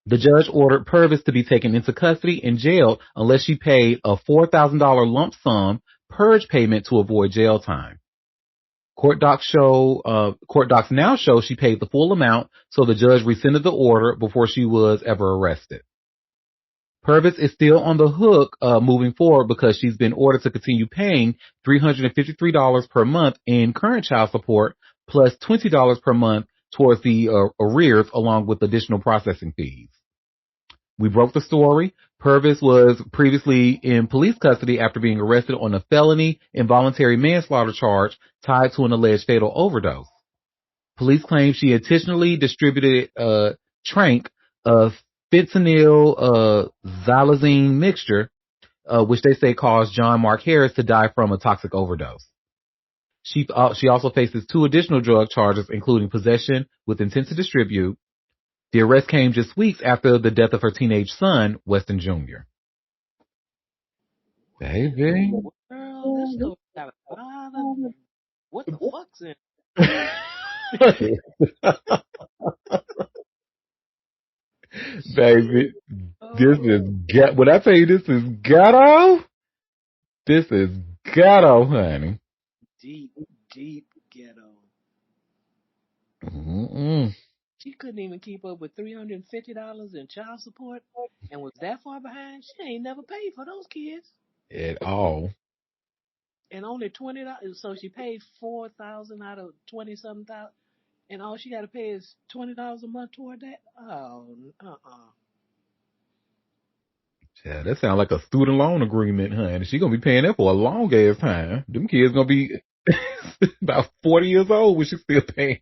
The judge ordered Purvis to be taken into custody and jailed unless she paid a $4,000 lump sum purge payment to avoid jail time. Court docs now show she paid the full amount, so the judge rescinded the order before she was ever arrested. Purvis is still on the hook moving forward because she's been ordered to continue paying $353 per month in current child support plus $20 per month towards the arrears along with additional processing fees. We broke the story. Purvis was previously in police custody after being arrested on a felony involuntary manslaughter charge tied to an alleged fatal overdose. Police claim she intentionally distributed tranq, a fentanyl xylazine mixture, which they say caused John Mark Harris to die from a toxic overdose. She also faces 2 additional drug charges, including possession with intent to distribute. The arrest came just weeks after the death of her teenage son, Weston Jr. Baby. Girl, this story got a lot of what the fuck's in Baby, this is when I tell you this is ghetto, this is ghetto, honey. deep, deep ghetto. Mm-mm. She couldn't even keep up with $350 in child support and was that far behind. She ain't never paid for those kids. At all. And only $20. So she paid 4,000 out of 20 something thousand, and all she got to pay is $20 a month toward that. Oh, Yeah, that sounds like a student loan agreement, honey. She gonna be paying that for a long ass time. Them kids gonna be about 40 years old when she's still paying.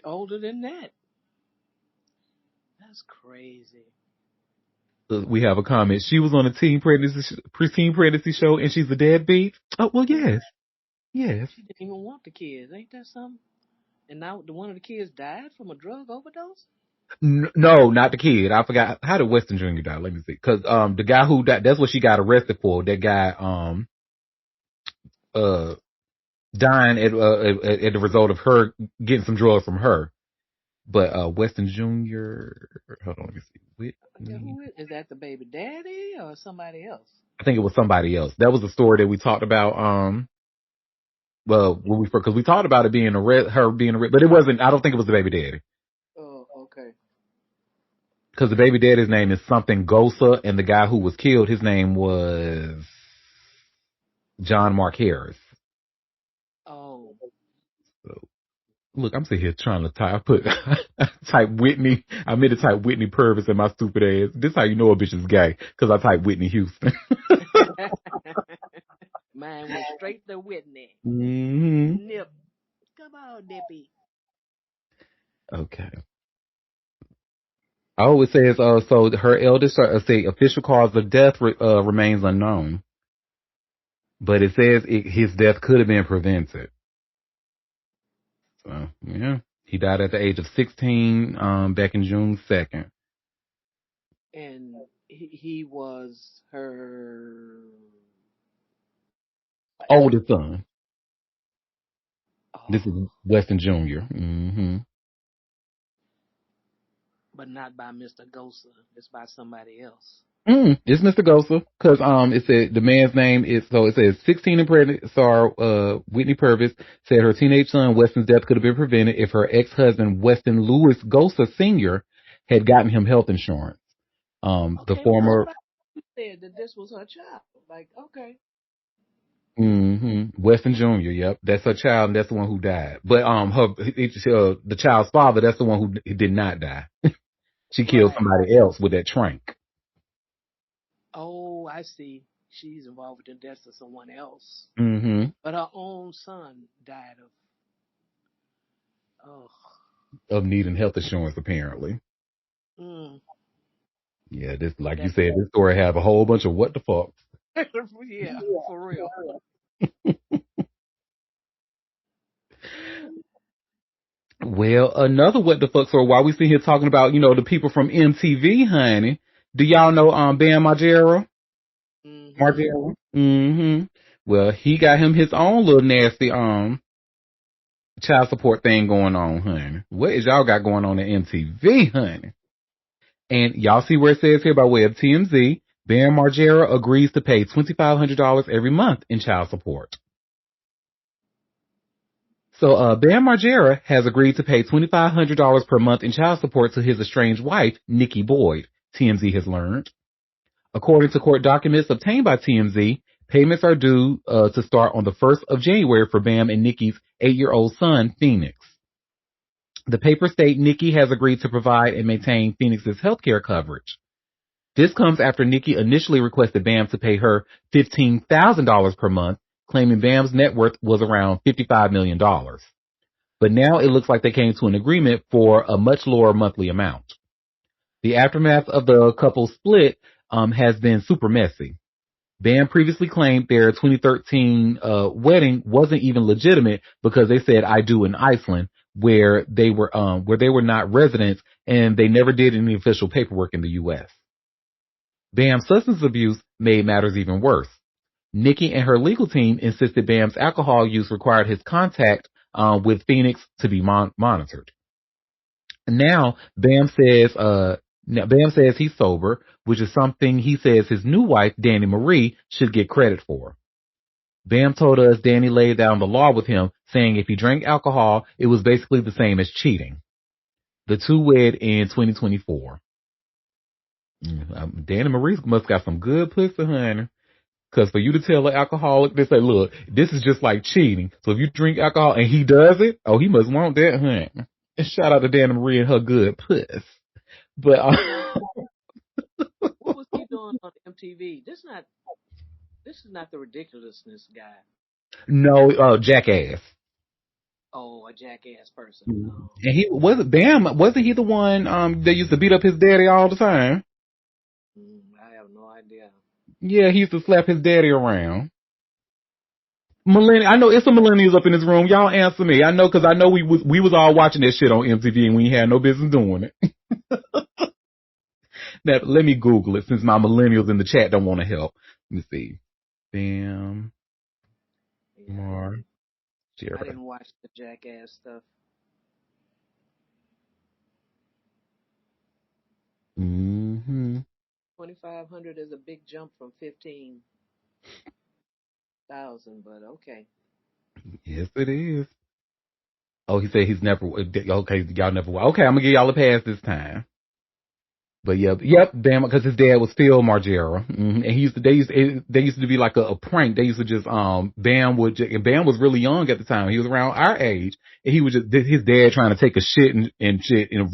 older than that. That's crazy. We have a comment. She was on a teen pregnancy show and she's a deadbeat. Oh, well, yes. Yes. She didn't even want the kids. Ain't that something? And now one of the kids died from a drug overdose? No, not the kid. I forgot. How did Weston Jr. die? Let me see. Cause, the guy who died, that's what she got arrested for. That guy, dying at the result of her getting some drugs from her. But, Weston Jr., hold on, let me see. Okay, who is that? The baby daddy or somebody else? I think it was somebody else. That was the story that we talked about, well, because we talked about it being her being arrested, but it wasn't, I don't think it was the baby daddy. Oh, okay. Because the baby daddy's name is something Gosa, and the guy who was killed, his name was John Mark Harris. Oh. So, Look, I'm sitting here trying to type. Type Whitney. I meant to type Whitney Purvis in my stupid ass. This how you know a bitch is gay, because I type Whitney Houston. Mine went straight to Whitney. Mm-hmm. Nip. Come on, Nippy. Okay. Oh, it says, so her eldest, say official cause of death remains unknown. But it says his death could have been prevented. So, yeah. He died at the age of 16, back in June 2nd. And he was her. Oldest son. This is Oh, Weston Jr. Mm-hmm. but not by Mr. Gosa. It's by somebody else. It's Mr. Gosa, because it said the man's name is, so it says 16 and pregnant. Whitney Purvis said her teenage son Weston's death could have been prevented if her ex-husband Weston Lewis Gosa Sr. had gotten him health insurance. The Okay, well, that's former what I said, that this was her child. Like, okay. Weston Jr. Yep, that's her child, and that's the one who died. But the child's father, that's the one who did not die. She killed Right. somebody else with that trank. Oh, I see. She's involved with the death of someone else. Mm-hmm. But her own son died of. Oh. Of needing health insurance, apparently. Mm. Yeah, this, like you That, said, this story have a whole bunch of what the fuck. yeah, for real. Well, another what the fuck story. While we sit here talking about, the people from MTV, honey. Do y'all know Bam Margera? Mm-hmm. Margera. Mm-hmm. Well, he got him his own little nasty child support thing going on, honey. What is y'all got going on at MTV, honey? And y'all see where it says here by way of TMZ, Bam Margera agrees to pay $2,500 every month in child support. So, Bam Margera has agreed to pay $2,500 per month in child support to his estranged wife, Nikki Boyd, TMZ has learned. According to court documents obtained by TMZ, payments are due to start on the 1st of January for Bam and Nikki's 8-year-old son, Phoenix. The papers state Nikki has agreed to provide and maintain Phoenix's healthcare coverage. This comes after Nikki initially requested Bam to pay her $15,000 per month, claiming Bam's net worth was around $55 million. But now it looks like they came to an agreement for a much lower monthly amount. The aftermath of the couple's split has been super messy. Bam previously claimed their 2013 wedding wasn't even legitimate because they said "I do" in Iceland, where they were not residents and they never did any official paperwork in the U.S. Bam's substance abuse made matters even worse. Nikki and her legal team insisted Bam's alcohol use required his contact with Phoenix to be monitored. Now Bam says he's sober, which is something he says his new wife, Danny Marie, should get credit for. Bam told us Danny laid down the law with him, saying if he drank alcohol, it was basically the same as cheating. The two wed in 2024. Danny Marie must got some good pussy, honey. Because for you to tell an alcoholic, they say, look, this is just like cheating. So if you drink alcohol and he does it, oh, he must want that, honey. And shout out to Danny Marie and her good puss. But What was he doing on MTV? This is not the ridiculousness guy. no, jackass. Oh, a jackass person. And Oh. he wasn't he the one that used to beat up his daddy all the time? I have no idea. Yeah, he used to slap his daddy around. I know it's some millennials up in this room. Y'all answer me. I know because I know we was all watching that shit on MTV and we had no business doing it. Now, let me Google it since my millennials in the chat don't want to help. Let me see. Bam Yeah, Margera. I didn't watch the jackass stuff. Mm-hmm. 2,500 is a big jump from 15,000, but okay. Yes, it is. Oh, he said he's never. Okay, y'all never. Okay, I'm gonna give y'all a pass this time. But yep, Bam, because his dad was Phil Margera, and they used to be like a prank. They used to just and Bam was really young at the time. He was around our age, and he was just his dad trying to take a shit and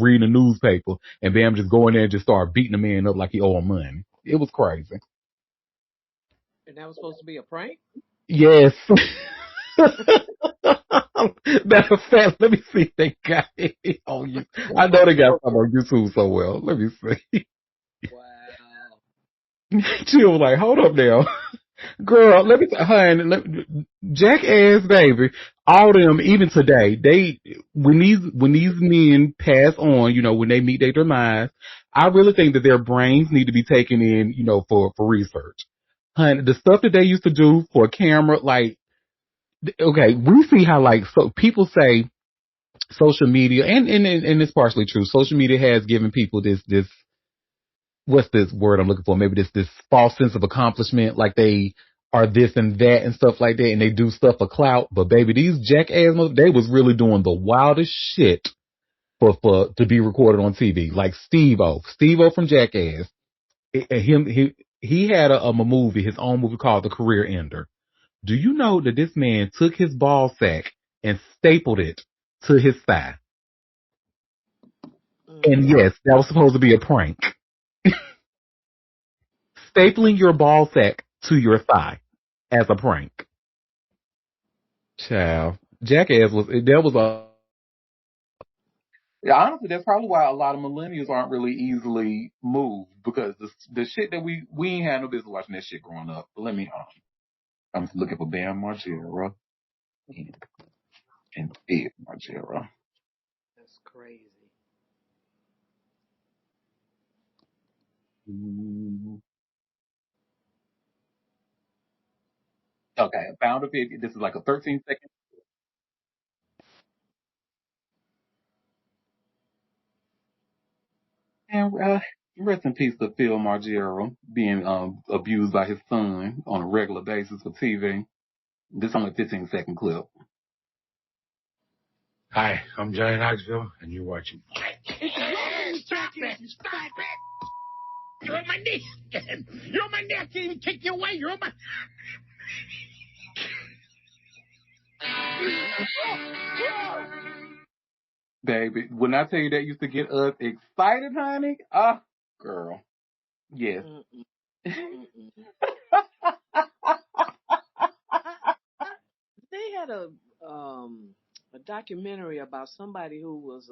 reading a newspaper, and Bam just go in there and just start beating the man up like he owed him money. It was crazy. And that was supposed to be a prank? Yes. Matter of fact, let me see if they got it on you. I know they got some on YouTube so well. Let me see. Wow. She was like, hold up now. Girl, let me, jackass baby, all them, even today, when these men pass on, when they meet their demise, I really think that their brains need to be taken in, for research. Honey, the stuff that they used to do for a camera, like, okay, we see how, like, so people say social media, and it's partially true, social media has given people this, what's this word I'm looking for? Maybe this false sense of accomplishment, like they are this and that and stuff like that, and they do stuff for clout. But baby, these jackass, they was really doing the wildest shit for to be recorded on TV. Like Steve-O from Jackass. He had a movie, his own movie called The Career Ender. Do you know that this man took his ball sack and stapled it to his thigh? And yes, that was supposed to be a prank. Stapling your ball sack to your thigh as a prank. Child. Jackass was a. Yeah, honestly, that's probably why a lot of millennials aren't really easily moved, because the shit that we ain't had no business watching that shit growing up. But let me, I'm just looking for Bam Margera and Ed Margera. That's crazy. Okay, I found a video. This is like a 13-second. And rest in peace to Phil Margera being abused by his son on a regular basis for TV. This is only a 15-second clip. Hi, I'm Johnny Knoxville, and you're watching. Stop it! Stop it! You're on my knee again! You're on my neck! I can't even kick you away! You're on my... Baby, when I tell you that used to get us excited, honey, ah, girl, yes. They had a documentary about somebody who was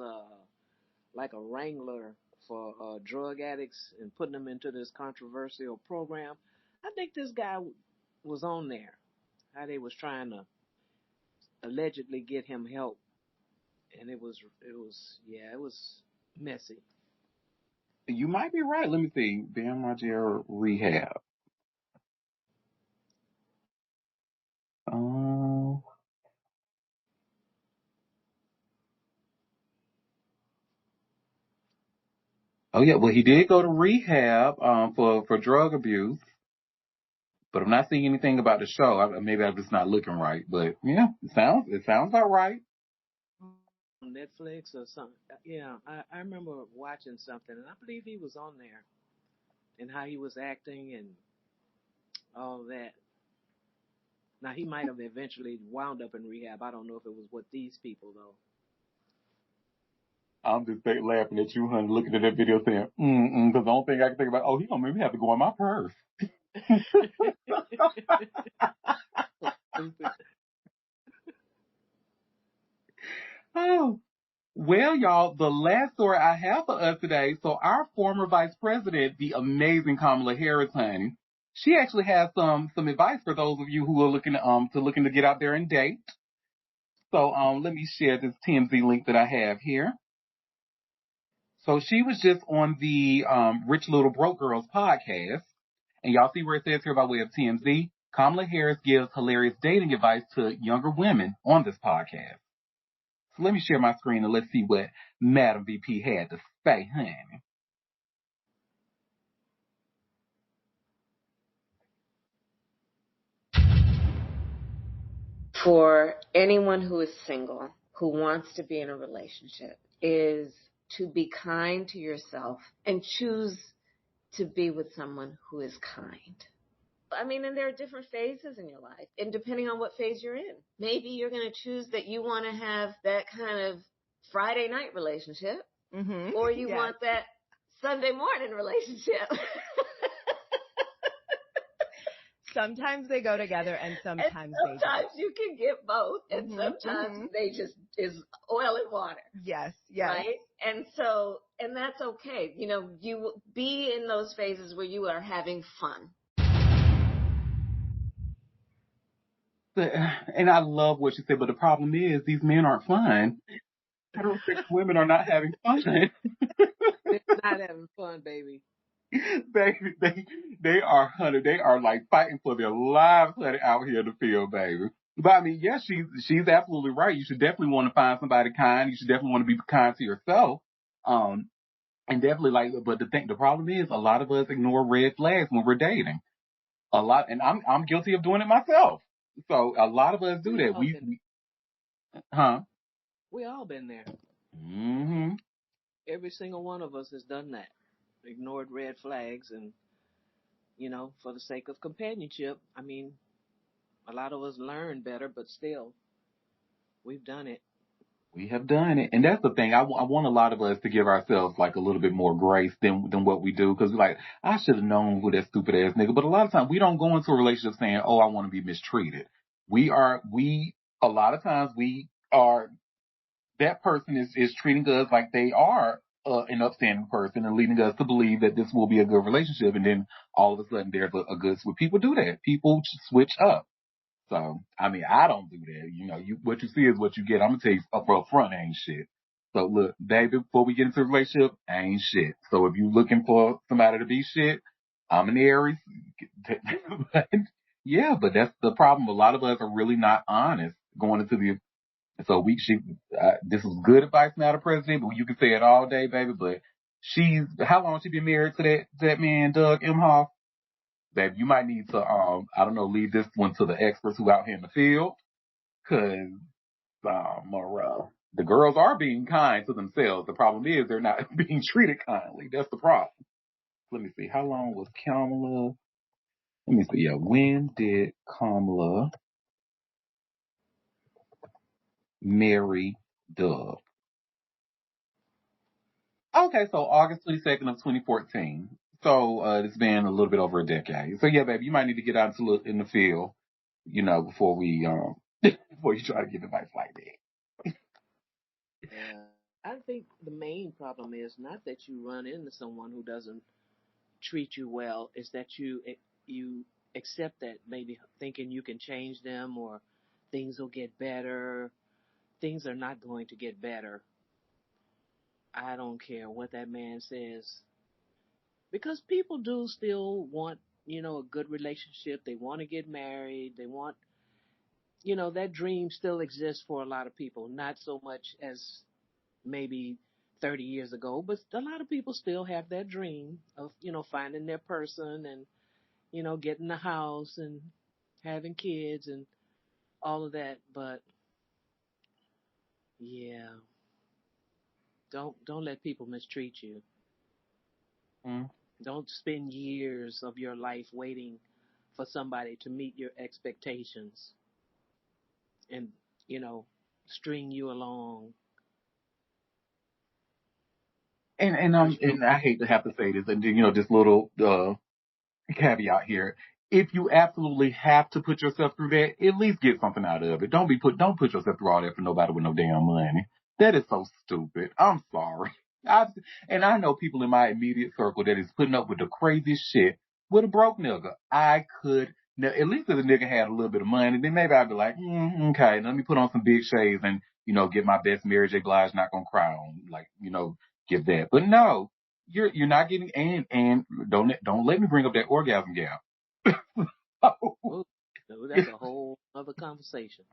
like a wrangler for drug addicts and putting them into this controversial program. I think this guy was on there. How they was trying to allegedly get him help, and it was messy. You might be right. Let me see. Bam Margera rehab. Oh, oh yeah. Well, he did go to rehab for drug abuse, but I'm not seeing anything about the show. Maybe I'm just not looking right. But yeah, it sounds about right. Netflix or something. Yeah, I remember watching something, and I believe he was on there, and how he was acting and all that. Now he might have eventually wound up in rehab. I don't know if it was with these people though. I'm just laughing at you, honey, looking at that video saying, because the only thing I can think about, oh, he gonna make me have to go in my purse. Oh, well, y'all, the last story I have for us today. So our former vice president, the amazing Kamala Harris, honey, she actually has some advice for those of you who are looking to get out there and date. So let me share this TMZ link that I have here. So she was just on the Rich Little Broke Girls podcast, and y'all see where it says here by way of TMZ. Kamala Harris gives hilarious dating advice to younger women on this podcast. So let me share my screen and let's see what Madam VP had to say, honey. For anyone who is single, who wants to be in a relationship, is to be kind to yourself and choose to be with someone who is kind. I mean, and there are different phases in your life, and depending on what phase you're in, maybe you're going to choose that you want to have that kind of Friday night relationship, or you want that Sunday morning relationship. Sometimes they go together, and sometimes they don't. You can get both, and sometimes they just is oil and water. Yes. Right? And that's okay. You know, you be in those phases where you are having fun. And I love what you said, but the problem is these men aren't fun. Heterosexual women are not having fun. They're not having fun, baby. They are honey. They are like fighting for their lives, honey, out here in the field, baby. But I mean, yes, she's absolutely right. You should definitely want to find somebody kind. You should definitely want to be kind to yourself. And definitely but the problem is a lot of us ignore red flags when we're dating. A lot, and I'm guilty of doing it myself. So a lot of us do that. Huh? We all been there. Mm-hmm. Every single one of us has done that. Ignored red flags and, for the sake of companionship. I mean, a lot of us learn better, but still, we've done it. We have done it, and that's the thing. I want a lot of us to give ourselves like a little bit more grace than what we do, because like I should have known who that stupid ass nigga. But a lot of times we don't go into a relationship saying, "Oh, I want to be mistreated." A lot of times we are that person is treating us like they are an upstanding person and leading us to believe that this will be a good relationship, and then all of a sudden there's a good switch. People do that. People switch up. So, I mean, I don't do that. You know, what you see is what you get. I'm gonna tell you up front, ain't shit. So look, baby, before we get into a relationship, ain't shit. So if you looking for somebody to be shit, I'm an Aries. But, yeah, but that's the problem. A lot of us are really not honest going into the. So this was good advice, not a president, but you can say it all day, baby. But how long she been married to that man, Doug Emhoff? Babe, you might need to, I don't know, leave this one to the experts who out here in the field, cause, the girls are being kind to themselves. The problem is they're not being treated kindly. That's the problem. Let me see. How long was Kamala? Let me see. Yeah. When did Kamala marry Doug? Okay. So August 22nd of 2014. So, it's been a little bit over a decade. So yeah, baby, you might need to get out in the field, before before you try to give advice like that. Yeah. I think the main problem is not that you run into someone who doesn't treat you well, is that you accept that, maybe thinking you can change them or things will get better. Things are not going to get better. I don't care what that man says, because people do still want, a good relationship. They want to get married. They want, that dream still exists for a lot of people. Not so much as maybe 30 years ago, but a lot of people still have that dream of, finding their person and, getting a house and having kids and all of that. But yeah, don't let people mistreat you. Mm. Don't spend years of your life waiting for somebody to meet your expectations and, you know, string you along. Cause And I hate to have to say this, and this little caveat here. If you absolutely have to put yourself through that, at least get something out of it. Don't put yourself through all that for nobody with no damn money. That is so stupid. I'm sorry. I know people in my immediate circle that is putting up with the craziest shit with a broke nigga. At least if the nigga had a little bit of money, then maybe I'd be like, okay, let me put on some big shades and, get my best Mary J. Blige Not Gonna Cry on, like, give that. But no, you're not getting, and don't let me bring up that orgasm gap. ooh, that's a whole other conversation.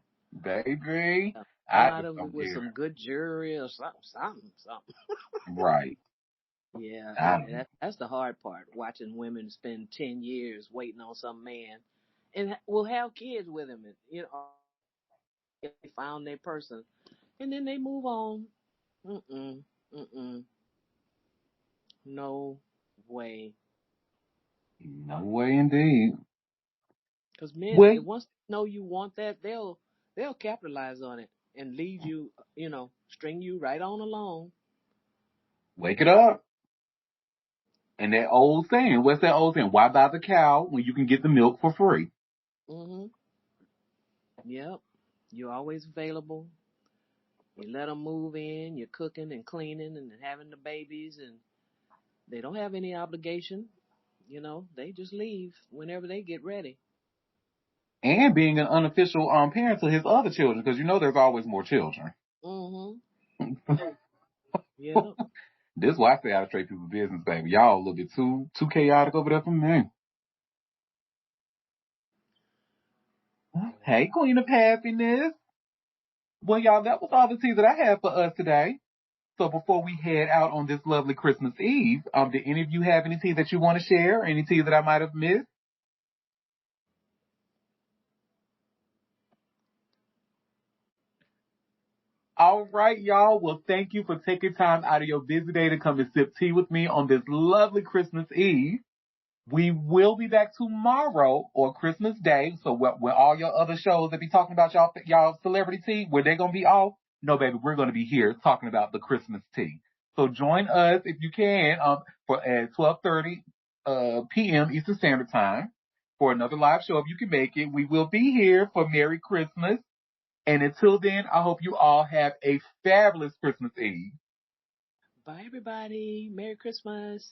Baby, Come I out just of it don't with care. some good jewelry or something. Right. Yeah, I don't. that's the hard part. Watching women spend 10 years waiting on some man, and will have kids with him, and they found their person, and then they move on. Mm-mm. Mm-mm. No way. No way indeed. Because men, Well, once they know you want that, they'll capitalize on it and lead you, string you right on along. wake it up. And that old saying, what's that old saying? Why buy the cow when you can get the milk for free? Mhm. Yep. You're always available. You let them move in. You're cooking and cleaning and having the babies, and they don't have any obligation. They just leave whenever they get ready. And being an unofficial parent to his other children, because there's always more children. Mhm. Yep. This is why I stay out of straight people's business, baby. Y'all a little bit too chaotic over there for me. Hey, Queen of Happiness. Well, y'all, that was all the tea that I had for us today. So before we head out on this lovely Christmas Eve, did any of you have any tea that you want to share? Any tea that I might have missed? All right, y'all. Well, thank you for taking time out of your busy day to come and sip tea with me on this lovely Christmas Eve. We will be back tomorrow or Christmas Day. So when all your other shows that be talking about y'all celebrity tea, where they're gonna be off, no baby, we're gonna be here talking about the Christmas tea. So join us if you can for at 12:30 p.m. Eastern Standard Time for another live show if you can make it. We will be here for Merry Christmas. And until then, I hope you all have a fabulous Christmas Eve. Bye, everybody. Merry Christmas.